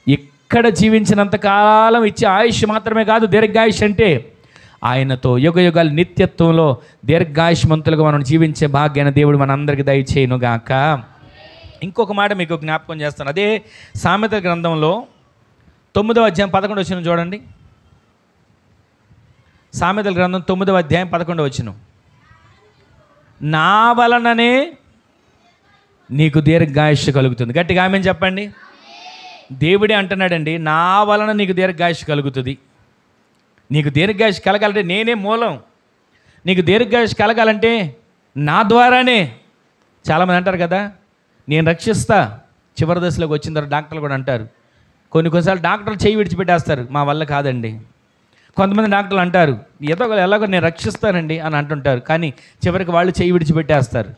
ఇక్కడ జీవించినంతకాలం ఇచ్చే ఆయుష్ మాత్రమే కాదు దీర్ఘాయుష్ అంటే. ఆయనతో యుగ యుగాలు నిత్యత్వంలో దీర్ఘాయుష్మంతులుగా మనం జీవించే భాగ్యాన్ని దేవుడు మనందరికీ దయచేయునుగాక. ఇంకొక మాట మీకు జ్ఞాపకం చేస్తాను. అదే సామెతల గ్రంథంలో 9వ అధ్యాయం 11వ వచనం చూడండి. సామెతల గ్రంథం 9వ అధ్యాయం 11వ వచనం. నా వలననే నీకు దీర్ఘాయుష్ కలుగుతుంది. గట్టిగా ఆమె చెప్పండి. దేవుడే అంటున్నాడండి, నా వలన నీకు దీర్ఘాయుష్ కలుగుతుంది. నీకు దీర్ఘాయుష్ కలగాలంటే నేనే మూలం. నీకు దీర్ఘాయుష్ కలగాలంటే నా ద్వారానే. చాలామంది అంటారు కదా, నేను రక్షిస్తా. చివరి దశలోకి వచ్చిన తర్వాత డాక్టర్లు కూడా అంటారు, కొన్నిసార్లు డాక్టర్లు చేయి విడిచిపెట్టేస్తారు, మా వల్ల కాదండి. కొంతమంది డాక్టర్లు అంటారు, ఏదో ఎలాగో నేను రక్షిస్తానండి అని అంటుంటారు, కానీ చివరికి వాళ్ళు చేయి విడిచిపెట్టేస్తారు.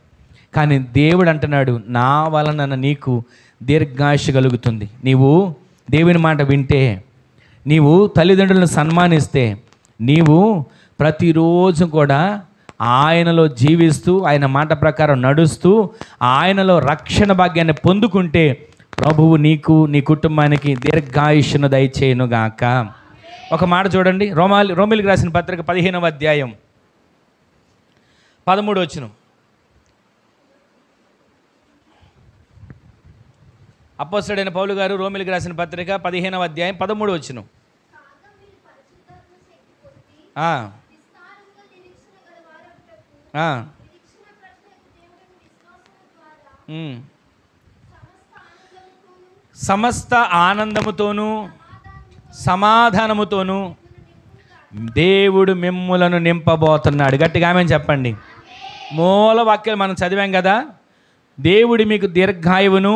కానీ దేవుడు అంటున్నాడు, నా వలన నీకు దీర్ఘాయుష్ కలుగుతుంది. నీవు దేవుని మాట వింటే, నీవు తల్లిదండ్రులను సన్మానిస్తే, నీవు ప్రతిరోజు కూడా ఆయనలో జీవిస్తూ, ఆయన మాట ప్రకారం నడుస్తూ, ఆయనలో రక్షణ భాగ్యాన్ని పొందుకుంటే ప్రభువు నీకు నీ కుటుంబానికి దీర్ఘాయుష్ను దయచేయునుగాక. ఒక మాట చూడండి, రోమిలికి రాసిన పత్రిక 15వ అధ్యాయం 13వ వచనం. అపోస్తలుడైన పౌలు గారు రోమిలికి రాసిన పత్రిక 15వ అధ్యాయం 13వ వచనం. సమస్త ఆనందముతోనూ సమాధానముతోనూ దేవుడు మిమ్ములను నింపబోతున్నాడు. గట్టిగా ఆమె చెప్పండి. మూల వాక్యాలు మనం చదివాం కదా, దేవుడు మీకు దీర్ఘాయువును,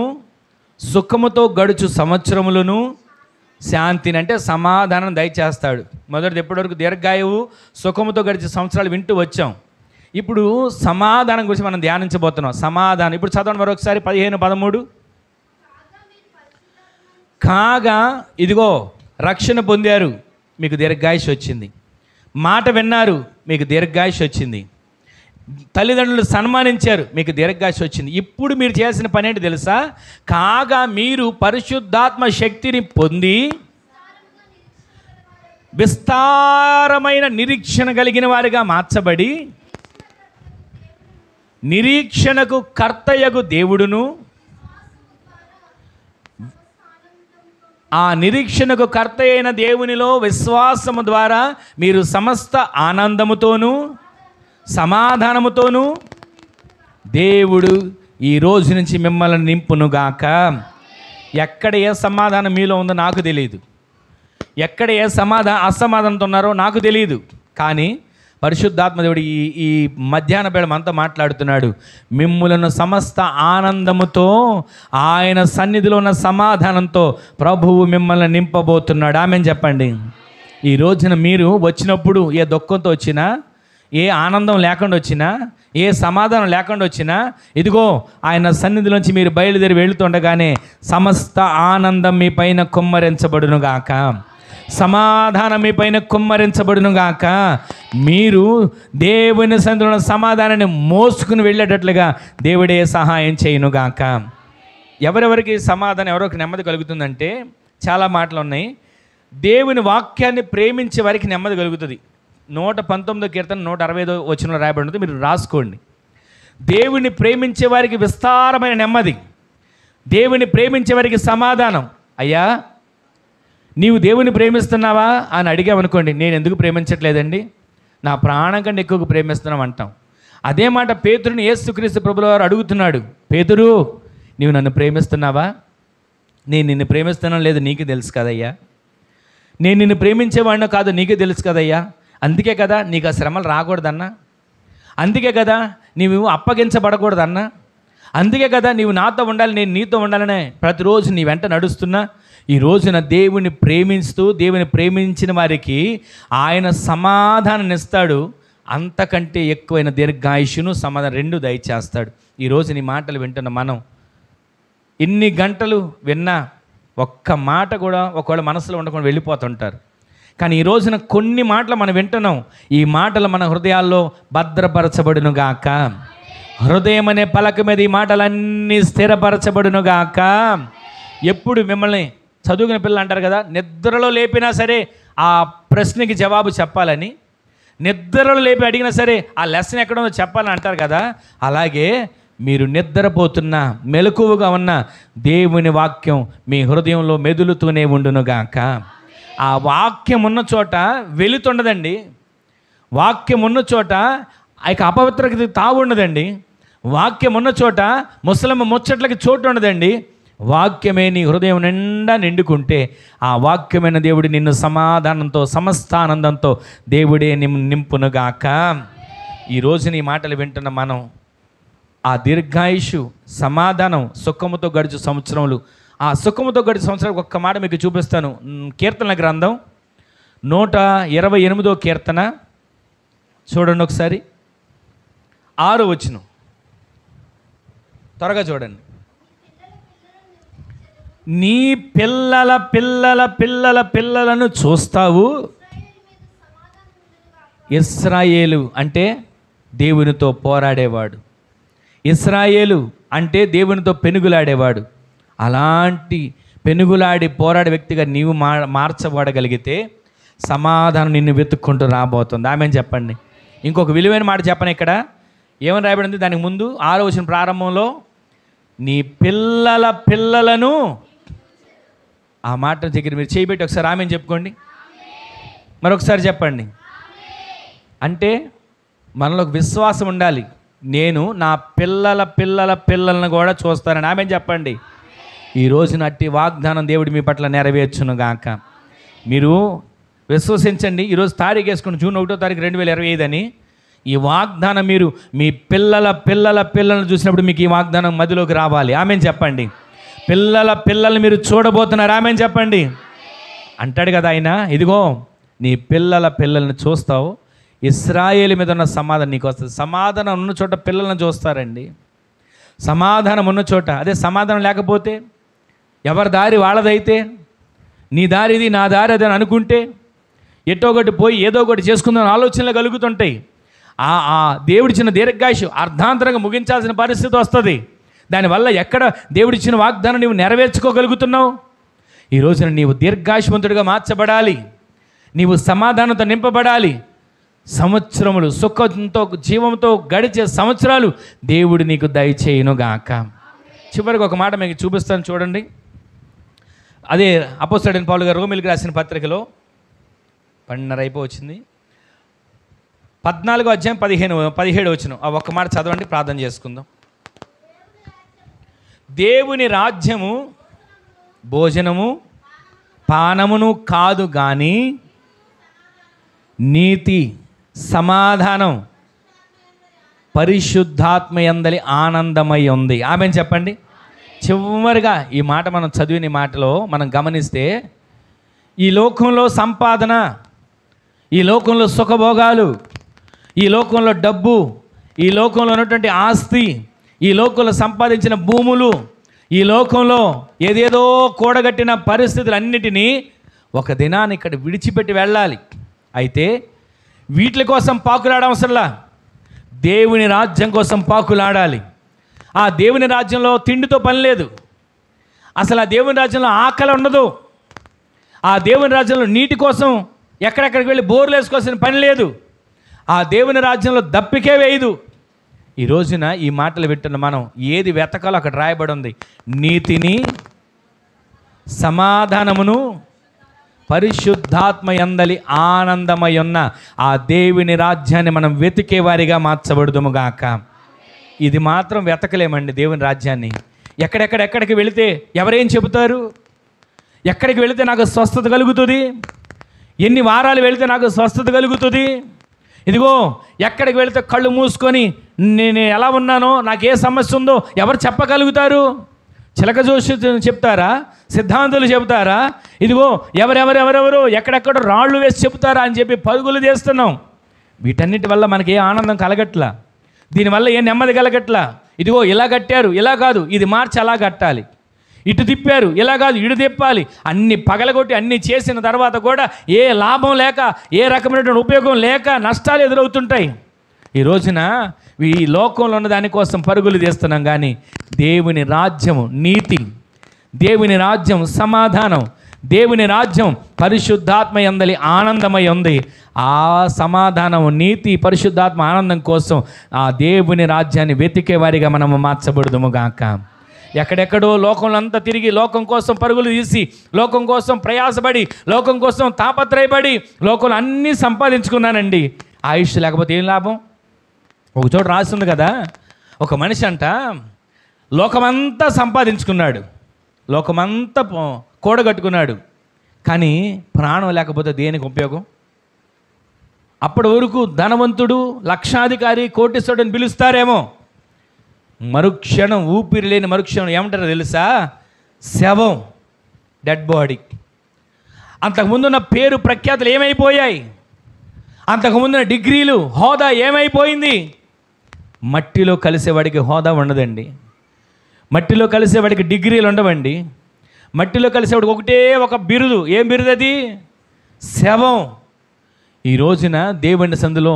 సుఖముతో గడుచు సంవత్సరములను, శాంతిని అంటే సమాధానం దయచేస్తాడు. మొదటిది ఎప్పటివరకు దీర్ఘాయువు, సుఖముతో గడిచే సంవత్సరాలు వింటూ వచ్చాం. ఇప్పుడు సమాధానం గురించి మనం ధ్యానించబోతున్నాం. సమాధానం ఇప్పుడు చదవండి మరొకసారి 15:13. కాగా ఇదిగో రక్షణ పొందారు, మీకు దీర్ఘాయుష్ వచ్చింది. మాట విన్నారు, మీకు దీర్ఘాయుష్ వచ్చింది. తల్లిదండ్రులు సన్మానించారు, మీకు దీర్ఘాయుష్ వచ్చింది. ఇప్పుడు మీరు చేసిన పని ఏంటి తెలుసా? కాగా మీరు పరిశుద్ధాత్మ శక్తిని పొంది విస్తారమైన నిరీక్షణ కలిగిన వారిగా మార్చబడి, నిరీక్షణకు కర్తయగు దేవుడును, ఆ నిరీక్షణకు కర్త అయిన దేవునిలో విశ్వాసము ద్వారా మీరు సమస్త ఆనందముతోనూ సమాధానముతోనూ దేవుడు ఈ రోజు నుంచి మిమ్మల్ని నింపునుగాక. ఎక్కడ ఏ సమాధానం మీలో ఉందో నాకు తెలియదు, ఎక్కడ ఏ అసమాధానంతో ఉన్నారో నాకు తెలియదు. కానీ పరిశుద్ధాత్మ దేవుడు ఈ మధ్యాహ్న వేళ అంతా మాట్లాడుతున్నాడు. మిమ్ములను సమస్త ఆనందముతో, ఆయన సన్నిధిలో ఉన్న సమాధానంతో ప్రభువు మిమ్మల్ని నింపబోతున్నాడు. ఆమెను చెప్పండి. ఈ రోజున మీరు వచ్చినప్పుడు ఏ దుఃఖంతో వచ్చినా, ఏ ఆనందం లేకుండా వచ్చినా, ఏ సమాధానం లేకుండా వచ్చినా, ఇదిగో ఆయన సన్నిధిలోంచి మీరు బయలుదేరి వెళుతుండగానే సమస్త ఆనందం మీ పైన కుమ్మరించబడునుగాక, సమాధానం మీ పైన కుమ్మరించబడునుగాక. మీరు దేవుని సన్నిధిలో సమాధానాన్ని మోసుకుని వెళ్ళేటట్లుగా దేవుడే సహాయం చేయునుగాక. ఎవరెవరికి సమాధానం, ఎవరికి నెమ్మది కలుగుతుందంటే చాలా మాటలు ఉన్నాయి. దేవుని వాక్యాన్ని ప్రేమించే వారికి నెమ్మది కలుగుతుంది. 119 కీర్తన 165 వచనంలో రాయబడి ఉంటుంది, మీరు రాసుకోండి. దేవుని ప్రేమించే వారికి విస్తారమైన నెమ్మది, దేవుని ప్రేమించే వారికి సమాధానం. అయ్యా, నీవు దేవుని ప్రేమిస్తున్నావా అని అడిగామనుకోండి, నేను ఎందుకు ప్రేమించట్లేదండి, నా ప్రాణం కంటే ఎక్కువగా ప్రేమిస్తున్నాం అంటాం. అదే మాట పేతురుని యేసుక్రీస్తు ప్రభుల వారు అడుగుతున్నాడు, పేతురు నీవు నన్ను ప్రేమిస్తున్నావా? నేను నిన్ను ప్రేమిస్తున్నాను లేదు నీకు తెలుసు కదయ్యా, నేను నిన్ను ప్రేమించేవాడినో కాదు నీకే తెలుసు కదయ్యా, అందుకే కదా నీకు ఆ శ్రమలు రాకూడదన్నా, అందుకే కదా నీవు అప్పగించబడకూడదన్నా, అందుకే కదా నీవు నాతో ఉండాలి, నేను నీతో ఉండాలనే ప్రతిరోజు నీ వెంట నడుస్తున్నా. ఈ రోజున దేవుని ప్రేమిస్తూ, దేవుని ప్రేమించిన వారికి ఆయన సమాధానాన్ని ఇస్తాడు, అంతకంటే ఎక్కువైన దీర్ఘాయుష్యును సమాధానం రెండు దయచేస్తాడు. ఈరోజు నీ మాటలు వింటున్న మనం ఇన్ని గంటలు విన్నా ఒక్క మాట కూడా ఒకవేళ మనసులో ఉండకుండా వెళ్ళిపోతుంటారు. కానీ ఈ రోజున కొన్ని మాటలు మనం వింటున్నాం, ఈ మాటలు మన హృదయాల్లో భద్రపరచబడునుగాక. హృదయం అనే పలక మీద ఈ మాటలన్నీ స్థిరపరచబడునుగాక. ఎప్పుడు మిమ్మల్ని చదువుకునే పిల్లలు అంటారు కదా, నిద్రలో లేపినా సరే ఆ ప్రశ్నకి జవాబు చెప్పాలని, నిద్రలో లేపి అడిగినా సరే ఆ లెసన్ ఎక్కడో చెప్పాలని అంటారు కదా, అలాగే మీరు నిద్రపోతున్న, మెలకువగా ఉన్న దేవుని వాక్యం మీ హృదయంలో మెదులుతూనే ఉండునుగాక. ఆ వాక్యం ఉన్న చోట వెలుతుండదండి, వాక్యం ఉన్న చోట ఆ యొక్క అపవిత్రతకి తావు ఉండదండి, వాక్యం ఉన్న చోట ముసలమ్మ ముచ్చట్లకి చోటు ఉండదండి. వాక్యమే నీ హృదయం నిండా నిండుకుంటే ఆ వాక్యమైన దేవుడు నిన్ను సమాధానంతో, సమస్త ఆనందంతో దేవుడే నింపునుగాక. ఈరోజు నీ మాటలు వింటున్న మనం ఆ దీర్ఘాయుషు, సమాధానం, సుఖముతో గడిచే సంవత్సరములు, ఆ సుఖముతో గడిచే సంవత్సరాలకు ఒక్క మాట మీకు చూపిస్తాను. కీర్తనల గ్రంథం 128వ కీర్తన చూడండి ఒకసారి, 6వ వచనం త్వరగా చూడండి. నీ పిల్లల పిల్లల పిల్లల పిల్లలను చూస్తావు. ఇశ్రాయేలు అంటే దేవునితో పోరాడేవాడు, ఇశ్రాయేలు అంటే దేవునితో పెనుగులాడేవాడు. అలాంటి పెనుగులాడి పోరాడే వ్యక్తిగా నీవు మార్చబడగలిగితే సమాధానం నిన్ను వెతుక్కుంటూ రాబోతుంది. ఆమెను చెప్పండి. ఇంకొక విలువైన మాట చెప్పను. ఇక్కడ ఏమని రాయబడింది దానికి ముందు 6వ వచనం ప్రారంభంలో, నీ పిల్లల పిల్లలను, ఆ మాట దగ్గర మీరు చేయబెట్టి ఒకసారి ఆమెను చెప్పుకోండి, మరొకసారి చెప్పండి. అంటే మనలో విశ్వాసం ఉండాలి, నేను నా పిల్లల పిల్లల పిల్లలను కూడా చూస్తానని. ఆమె చెప్పండి. ఈ రోజున అట్టి వాగ్దానం దేవుడు మీ పట్ల నెరవేర్చునుగాక. మీరు విశ్వసించండి. ఈరోజు తారీఖు వేసుకుని జూన్ 1వ తారీఖు 2025 అని, ఈ వాగ్దానం మీరు మీ పిల్లల పిల్లల పిల్లలను చూసినప్పుడు మీకు ఈ వాగ్దానం మదిలోకి రావాలి. ఆమె చెప్పండి. పిల్లల పిల్లల్ని మీరు చూడబోతున్నారు. ఆమె చెప్పండి. అంటాడు కదా ఆయన, ఇదిగో నీ పిల్లల పిల్లల్ని చూస్తావు, ఇశ్రాయేలు మీద ఉన్న సమాధానం నీకు వస్తుంది. సమాధానం ఉన్న చోట పిల్లలను చూస్తారండి, సమాధానం ఉన్న చోట. అదే సమాధానం లేకపోతే, ఎవరి దారి వాళ్ళదైతే, నీ దారి ఇది నా దారి అది అని అనుకుంటే, ఎటో ఒకటి పోయి ఏదో ఒకటి చేసుకుందాం ఆలోచనలు కలుగుతుంటాయి. ఆ దేవుడిచ్చిన దీర్ఘాయుషు అర్ధాంతరంగా ముగించాల్సిన పరిస్థితి వస్తుంది. దానివల్ల ఎక్కడ దేవుడిచ్చిన వాగ్దానం నీవు నెరవేర్చుకోగలుగుతున్నావు? ఈ రోజున నీవు దీర్ఘాయుష్మంతుడిగా మార్చబడాలి, నీవు సమాధానంతో నింపబడాలి. సంవత్సరములు సుఖంతో, జీవంతో గడిచే సంవత్సరాలు దేవుడు నీకు దయచేయునుగాక. చివరికి ఒక మాట మీకు చూపిస్తాను చూడండి. అదే అపోస్తలుడైన పౌలు గారు రోమీయులకు రాసిన పత్రికలో 12:30 అయిపోవచ్చింది, 14వ అధ్యాయం 17వ వచనం. ఆ ఒక్క మాట చదవండి, ప్రార్థన చేసుకుందాం. దేవుని రాజ్యము భోజనము పానమును కాదు కానీ నీతి, సమాధానం, పరిశుద్ధాత్మయందలి ఆనందమై ఉంది. ఆమె చెప్పండి. చివరిగా ఈ మాట మనం చదివిన మాటలో మనం గమనిస్తే, ఈ లోకంలో సంపాదన, ఈ లోకంలో సుఖభోగాలు, ఈ లోకంలో డబ్బు, ఈ లోకంలో ఉన్నటువంటి ఆస్తి, ఈ లోకంలో సంపాదించిన భూములు, ఈ లోకంలో ఏదేదో కూడగట్టిన పరిస్థితులన్నిటినీ ఒక దినాన్ని ఇక్కడ విడిచిపెట్టి వెళ్ళాలి. అయితే వీటి కోసం పాకులాడవసరంలా, దేవుని రాజ్యం కోసం పాకులాడాలి. ఆ దేవుని రాజ్యంలో తిండితో పని లేదు. అసలు ఆ దేవుని రాజ్యంలో ఆకలి ఉండదు. ఆ దేవుని రాజ్యంలో నీటి కోసం ఎక్కడెక్కడికి వెళ్ళి బోర్లు వేసుకోవాల్సిన పని లేదు. ఆ దేవుని రాజ్యంలో దప్పికే వేయదు. ఈ రోజున ఈ మాటలు వింటున్న మనం ఏది వెతకాలో అక్కడ రాయబడి ఉంది. నీతిని, సమాధానమును, పరిశుద్ధాత్మ యందలి ఆనందమై ఉన్న ఆ దేవుని రాజ్యాన్ని మనం వెతికే వారిగా మార్చబడుదుముగాక. ఇది మాత్రం వెతకలేమండి దేవుని రాజ్యాన్ని. ఎక్కడికి వెళితే ఎవరేం చెబుతారు, ఎక్కడికి వెళితే నాకు స్వస్థత కలుగుతుంది, ఎన్ని వారాలు వెళితే నాకు స్వస్థత కలుగుతుంది, ఇదిగో ఎక్కడికి వెళితే కళ్ళు మూసుకొని నేను ఎలా ఉన్నానో, నాకు ఏ సమస్య ఉందో ఎవరు చెప్పగలుగుతారు? చిలక జోషి చెప్తారా? సిద్ధాంతులు చెబుతారా? ఇదిగో ఎవరెవరు ఎక్కడెక్కడ రాళ్ళు వేసి చెబుతారా అని చెప్పి పరుగులు చేస్తున్నాం. వీటన్నిటి వల్ల మనకి ఏ ఆనందం కలగట్లా, దీనివల్ల ఏ నెమ్మది కలగట్లా. ఇదిగో ఇలా కట్టారు, ఇలా కాదు, ఇది మార్చి అలా కట్టాలి, ఇటు తిప్పారు, ఇలా కాదు ఇటు తిప్పాలి, అన్ని పగలగొట్టి అన్ని చేసిన తర్వాత కూడా ఏ లాభం లేక, ఏ రకమైనటువంటి ఉపయోగం లేక నష్టాలు ఎదురవుతుంటాయి. ఈ రోజున ఈ లోకంలో ఉన్న దానికోసం పరుగులు తీస్తున్నాం. కానీ దేవుని రాజ్యము నీతి, దేవుని రాజ్యం సమాధానం, దేవుని రాజ్యం పరిశుద్ధాత్మ యందలి ఆనందమై ఉంది. ఆ సమాధానం, నీతి, పరిశుద్ధాత్మ ఆనందం కోసం ఆ దేవుని రాజ్యాన్ని వెతికే వారిగా మనము మార్చబడుదుముగాక. ఎక్కడెక్కడో లోకంలో అంతా తిరిగి లోకం కోసం పరుగులు తీసి, లోకం కోసం ప్రయాసపడి, లోకం కోసం తాపత్రయపడి లోకంలో అన్నీ సంపాదించుకున్నానండి. ఆయుష్ లేకపోతే ఏం లాభం? ఒక చోట రాస్తుంది కదా, ఒక మనిషి అంట లోకమంతా సంపాదించుకున్నాడు, లోకమంతా కూడగట్టుకున్నాడు, కానీ ప్రాణం లేకపోతే దేనికి ఉపయోగం? అప్పటి వరకు ధనవంతుడు, లక్షాధికారి, కోటీశ్వరుడు పిలుస్తారేమో, మరుక్షణం ఊపిరి లేని మరుక్షణం ఏమంటారో తెలుసా? శవం, డెడ్ బాడీ. అంతకుముందున్న పేరు ప్రఖ్యాతులు ఏమైపోయాయి? అంతకుముందున్న డిగ్రీలు, హోదా ఏమైపోయింది? మట్టిలో కలిసేవాడికి హోదా ఉండదండి, మట్టిలో కలిసేవాడికి డిగ్రీలు ఉండవండి, మట్టిలో కలిసేవాడికి ఒకటే ఒక బిరుదు. ఏం బిరుదు అది? శవం. ఈ రోజున దేవుని సందులో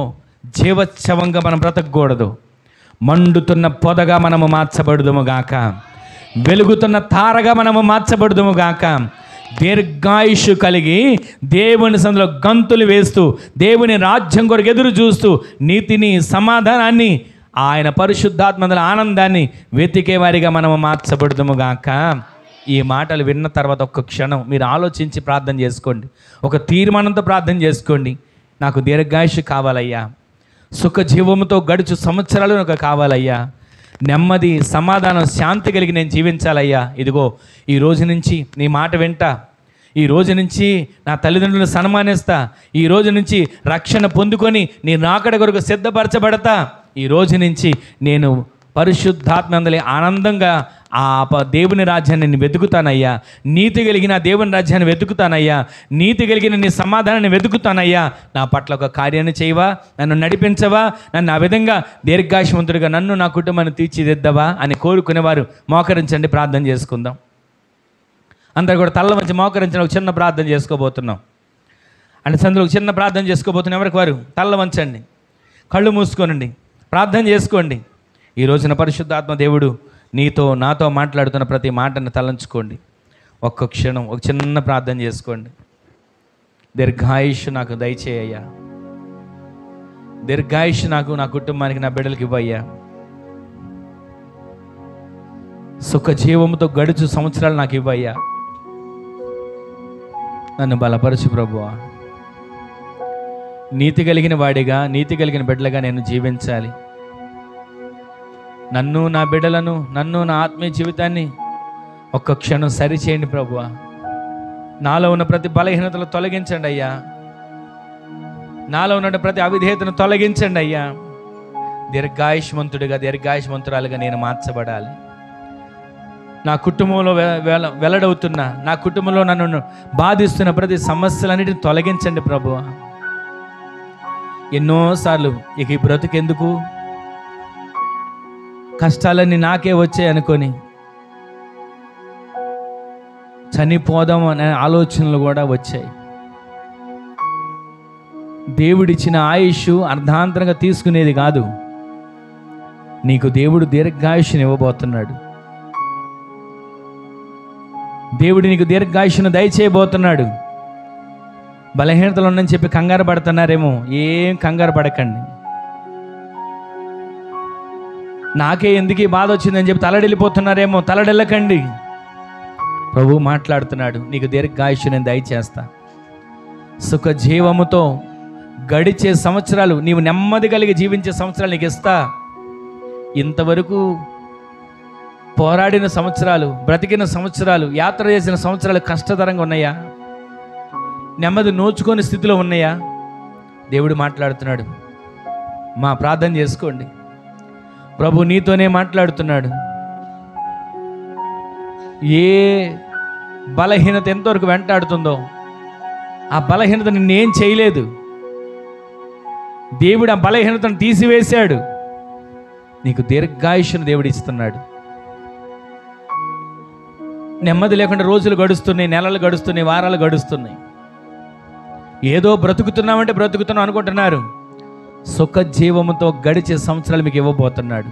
జీవోత్సవంగా మనం బ్రతకూడదు, మండుతున్న పొదగా మనము మార్చబడుదుముగాక, వెలుగుతున్న తారగా మనము మార్చబడుదుముగాక. దీర్ఘాయుషు కలిగి దేవుని సందులో గంతులు వేస్తూ, దేవుని రాజ్యం కొరకు ఎదురు చూస్తూ, నీతిని, సమాధానాన్ని, ఆయన పరిశుద్ధాత్మల ఆనందాన్ని వెతికే వారిగా మనము మార్చబడుదుముగాక. ఈ మాటలు విన్న తర్వాత ఒక్క క్షణం మీరు ఆలోచించి ప్రార్థన చేసుకోండి, ఒక తీర్మానంతో ప్రార్థన చేసుకోండి. నాకు దీర్ఘాయుషు కావాలయ్యా, సుఖ జీవముతో గడుచు సంవత్సరాలు నాకు కావాలయ్యా, నెమ్మది, సమాధానం, శాంతి కలిగి నేను జీవించాలయ్యా. ఇదిగో ఈ రోజు నుంచి నీ మాట వింటా, ఈ రోజు నుంచి నా తల్లిదండ్రులను సన్మానిస్తా, ఈ రోజు నుంచి రక్షణ పొందుకొని నీ రాకడ కొరకు సిద్ధపరచబడతా, ఈ రోజు నుంచి నేను పరిశుద్ధాత్మందలి ఆనందంగా ఆ దేవుని రాజ్యాన్ని నేను వెతుకుతానయ్యా, నీతి కలిగిన దేవుని రాజ్యాన్ని వెతుకుతానయ్యా, నీతి కలిగిన నీ సమాధానాన్ని వెతుకుతానయ్యా. నా పట్ల ఒక కార్యాన్ని చేయవా, నన్ను నడిపించవా, నన్ను ఆ విధంగా దీర్ఘాయుష్మంతుడిగా నన్ను, నా కుటుంబాన్ని తీర్చిదిద్దవా అని కోరుకునేవారు మోకరించండి, ప్రార్థన చేసుకుందాం. అందరు కూడా తల్ల మంచి మోకరించిన ఒక చిన్న ప్రార్థన చేసుకోబోతున్నాం. అంటే సందులో ఒక చిన్న ప్రార్థన చేసుకోబోతున్నాం. ఎవరికి వారు తల్ల వంచండి, కళ్ళు మూసుకోనండి, ప్రార్థన చేసుకోండి. ఈ రోజున పరిశుద్ధాత్మ దేవుడు నీతో నాతో మాట్లాడుతున్న ప్రతి మాటను తలంచుకోండి. ఒక్క క్షణం ఒక చిన్న ప్రార్థన చేసుకోండి. దీర్ఘాయుష్ నాకు దయచేయ్యా, దీర్ఘాయుష్ నాకు, నా కుటుంబానికి, నా బిడ్డలకి ఇవ్వయ్యా, సుఖ జీవముతో గడుచు సంవత్సరాలు నాకు ఇవ్వయ్యా, నన్ను బలపరచు ప్రభువా. నీతి కలిగిన వాడిగా, నీతి కలిగిన బిడ్డలుగా నేను జీవించాలి. నన్ను, నా బిడ్డలను, నన్ను, నా ఆత్మీయ జీవితాన్ని ఒక్క క్షణం సరిచేయండి ప్రభువా. నాలో ఉన్న ప్రతి బలహీనతలు తొలగించండి అయ్యా, నాలో ఉన్న ప్రతి అవిధేయతను తొలగించండి అయ్యా. దీర్ఘాయుష్మంతుడిగా, దీర్ఘాయుష్మంతురాలుగా నేను మార్చబడాలి. నా కుటుంబంలో వెల్లడవుతున్న, నా కుటుంబంలో నన్ను బాధిస్తున్న ప్రతి సమస్యలన్నిటిని తొలగించండి ప్రభువా. ఎన్నోసార్లు ఇక ఈ బ్రతుకెందుకు, కష్టాలన్నీ నాకే వచ్చాయి అనుకొని చనిపోదాం అనే ఆలోచనలు కూడా వచ్చాయి. దేవుడిచ్చిన ఆయుష్ అర్ధాంతరంగా తీసుకునేది కాదు. నీకు దేవుడు దీర్ఘాయుష్ని ఇవ్వబోతున్నాడు. దేవుడు నీకు దీర్ఘాయుష్ను దయచేయబోతున్నాడు. బలహీనతలు ఉందని చెప్పి కంగారు పడుతున్నారేమో, ఏం కంగారు పడకండి. నాకే ఎందుకు ఈ బాధ వచ్చిందని చెప్పి తలడిల్లిపోతున్నారేమో, తలడిల్లకండి. ప్రభు మాట్లాడుతున్నాడు, నీకు దీర్ఘాయుష్ను నేను దయచేస్తా. సుఖ జీవముతో గడిచే సంవత్సరాలు, నీవు నెమ్మది కలిగి జీవించే సంవత్సరాలు నీకు ఇస్తా. ఇంతవరకు పోరాడిన సంవత్సరాలు, బ్రతికిన సంవత్సరాలు, యాత్ర చేసిన సంవత్సరాలు కష్టతరంగా ఉన్నాయా? నెమ్మది నోచుకొని స్థితిలో ఉన్నాయా? దేవుడు మాట్లాడుతున్నాడు. మా ప్రార్థన చేసుకోండి. ప్రభు నీతోనే మాట్లాడుతున్నాడు. ఏ బలహీనత ఎంతవరకు వెంటాడుతుందో ఆ బలహీనత నిన్నేం చేయలేదు. దేవుడు ఆ బలహీనతను తీసివేశాడు. నీకు దీర్ఘాయుష్ను దేవుడు ఇస్తున్నాడు. నెమ్మది లేకుండా రోజులు గడుస్తున్నాయి, నెలలు గడుస్తున్నాయి, వారాలు గడుస్తున్నాయి. ఏదో బ్రతుకుతున్నామంటే బ్రతుకుతున్నాం అనుకుంటున్నారు. సుఖ జీవముతో గడిచే సంవత్సరాలు మీకు ఇవ్వబోతున్నాడు.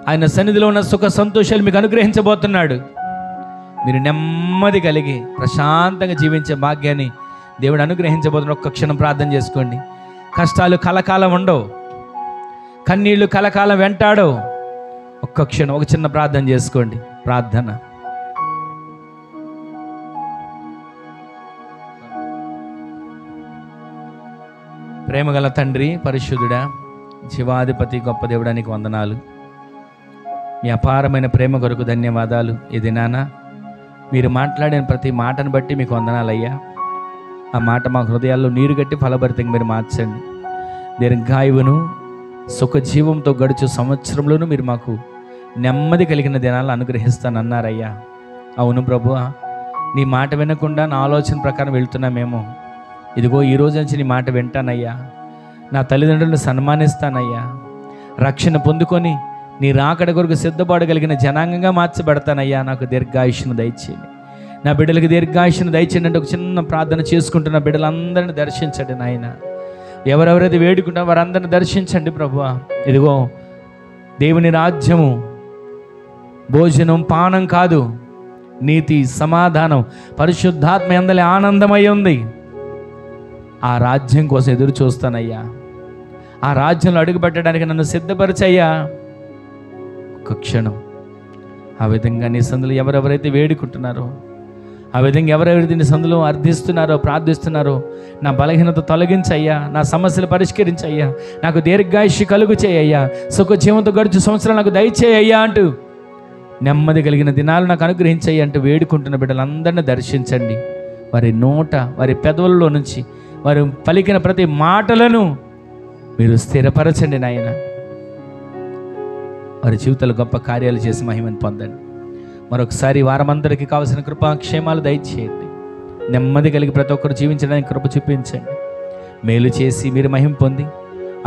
ఆయన సన్నిధిలో ఉన్న సుఖ సంతోషాలు మీకు అనుగ్రహించబోతున్నాడు. మీరు నెమ్మది కలిగి ప్రశాంతంగా జీవించే భాగ్యాన్ని దేవుడు అనుగ్రహించబోతున్నాడు. ఒక్క క్షణం ప్రార్థన చేసుకోండి. కష్టాలు కలకాలం ఉండవు, కన్నీళ్లు కలకాలం వెంటాడవు. ఒక్క క్షణం ఒక చిన్న ప్రార్థన చేసుకోండి. ప్రార్థన. ప్రేమగల తండ్రి, పరిశుద్ధుడా, జీవాధిపతి, గొప్ప దేవుడానికి వందనాలు. మీ అపారమైన ప్రేమ కొరకు ధన్యవాదాలు. ఇది నాన్న మీరు మాట్లాడిన ప్రతి మాటను బట్టి మీకు వందనాలయ్యా. ఆ మాట మా హృదయాల్లో నీరు గట్టి ఫలభరితంగా మీరు మార్చండి. దీర్ఘాయువును సుఖ జీవంతో గడుచు సంవత్సరంలోనూ మీరు మాకు నెమ్మది కలిగిన దినాలను అనుగ్రహిస్తానన్నారయ్యా. అవును ప్రభువా, నీ మాట వినకుండా నా ఆలోచన ప్రకారం వెళ్తున్నామేమో. ఇదిగో ఈ రోజు నుంచి నీ మాట వింటానయ్యా. నా తల్లిదండ్రులను సన్మానిస్తానయ్యా. రక్షణ పొందుకొని నీ రాకడ కొరకు సిద్ధపడగలిగిన జనాంగంగా మార్చబడతానయ్యా. నాకు దీర్ఘాయుష్ను దయచేయండి. నా బిడ్డలకు దీర్ఘాయుష్ను దయచేయండి అంటే ఒక చిన్న ప్రార్థన చేసుకుంటున్న బిడ్డలందరినీ దర్శించండి నాయన. ఎవరెవరైతే వేడుకుంటారో వారందరిని దర్శించండి ప్రభువా. ఇదిగో దేవుని రాజ్యము భోజనం పానం కాదు, నీతి, సమాధానం, పరిశుద్ధాత్మ యందలి ఆనందమై ఉంది. ఆ రాజ్యం కోసం ఎదురు చూస్తానయ్యా. ఆ రాజ్యంలో అడుగుపెట్టడానికి నన్ను సిద్ధపరచయ్యా. ఒక క్షణం ఆ విధంగా నీ సందులో ఎవరెవరైతే వేడుకుంటున్నారో, ఆ విధంగా ఎవరెవరైతే నీ సందులో అర్థిస్తున్నారో, ప్రార్థిస్తున్నారో, నా బలహీనత తొలగించయ్యా, నా సమస్యలు పరిష్కరించయ్యా, నాకు దీర్ఘాయుష్య కలుగు చేయయ్యా, సుఖ జీవంతో గడుచు సంవత్సరాలు నాకు దయచేయ్యా అంటూ నెమ్మది కలిగిన దినాలు నాకు అనుగ్రహించయ్యా అంటూ వేడుకుంటున్న బిడ్డలందరినీ దర్శించండి. వారి నోట, వారి పెదవుల్లో నుంచి వారు పలికిన ప్రతి మాటలను మీరు స్థిరపరచండి నాయన. వారి జీవితాలు గొప్ప కార్యాలు చేసి మహిమను పొందండి. మరొకసారి వారమందరికీ కావాల్సిన కృపాక్షేమాలు దయచేయండి. నెమ్మది కలిగి ప్రతి ఒక్కరు జీవించడానికి కృప చూపించండి. మేలు చేసి మీరు మహిమ పొంది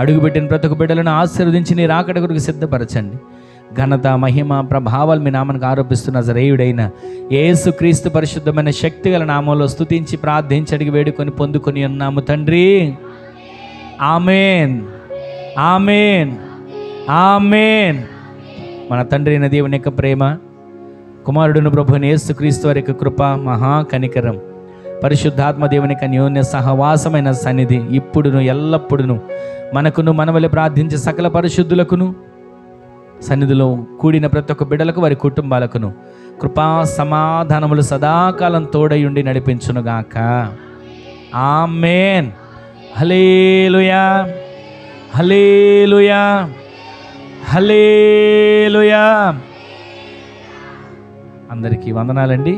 అడుగుపెట్టిన ప్రతి ఒక్క బిడ్డలను ఆశీర్వదించి నీ రాకడ కొరకు సిద్ధపరచండి. ఘనత, మహిమ, ప్రభావాలు మీ నామానికి ఆరోపిస్తున్న నజరేయుడైన యేసుక్రీస్తు పరిశుద్ధమైన శక్తిగల నామంలో స్తుతించి ప్రార్థించి అడిగి వేడుకొని పొందుకొని ఉన్నాము తండ్రి. ఆమేన్, ఆమేన్, ఆమేన్. మన తండ్రి అయిన దేవుని యొక్క ప్రేమ, కుమారుడును ప్రభుని యేసుక్రీస్తు వారి యొక్క కృప, మహా కనికరం, పరిశుద్ధాత్మ దేవుని యొక్క అన్యోన్య సహవాసమైన సన్నిధి ఇప్పుడును ఎల్లప్పుడును మనకును, మన వలె ప్రార్థించే సకల పరిశుద్ధులకును, సన్నిధిలో కూడిన ప్రతి ఒక్క బిడ్డలకు, వారి కుటుంబాలకును కృపా సమాధానములు సదాకాలం తోడయుండి నడిపించునుగాక. ఆమేన్. హల్లెలూయా, హల్లెలూయా, హల్లెలూయా. అందరికీ వందనాలండి.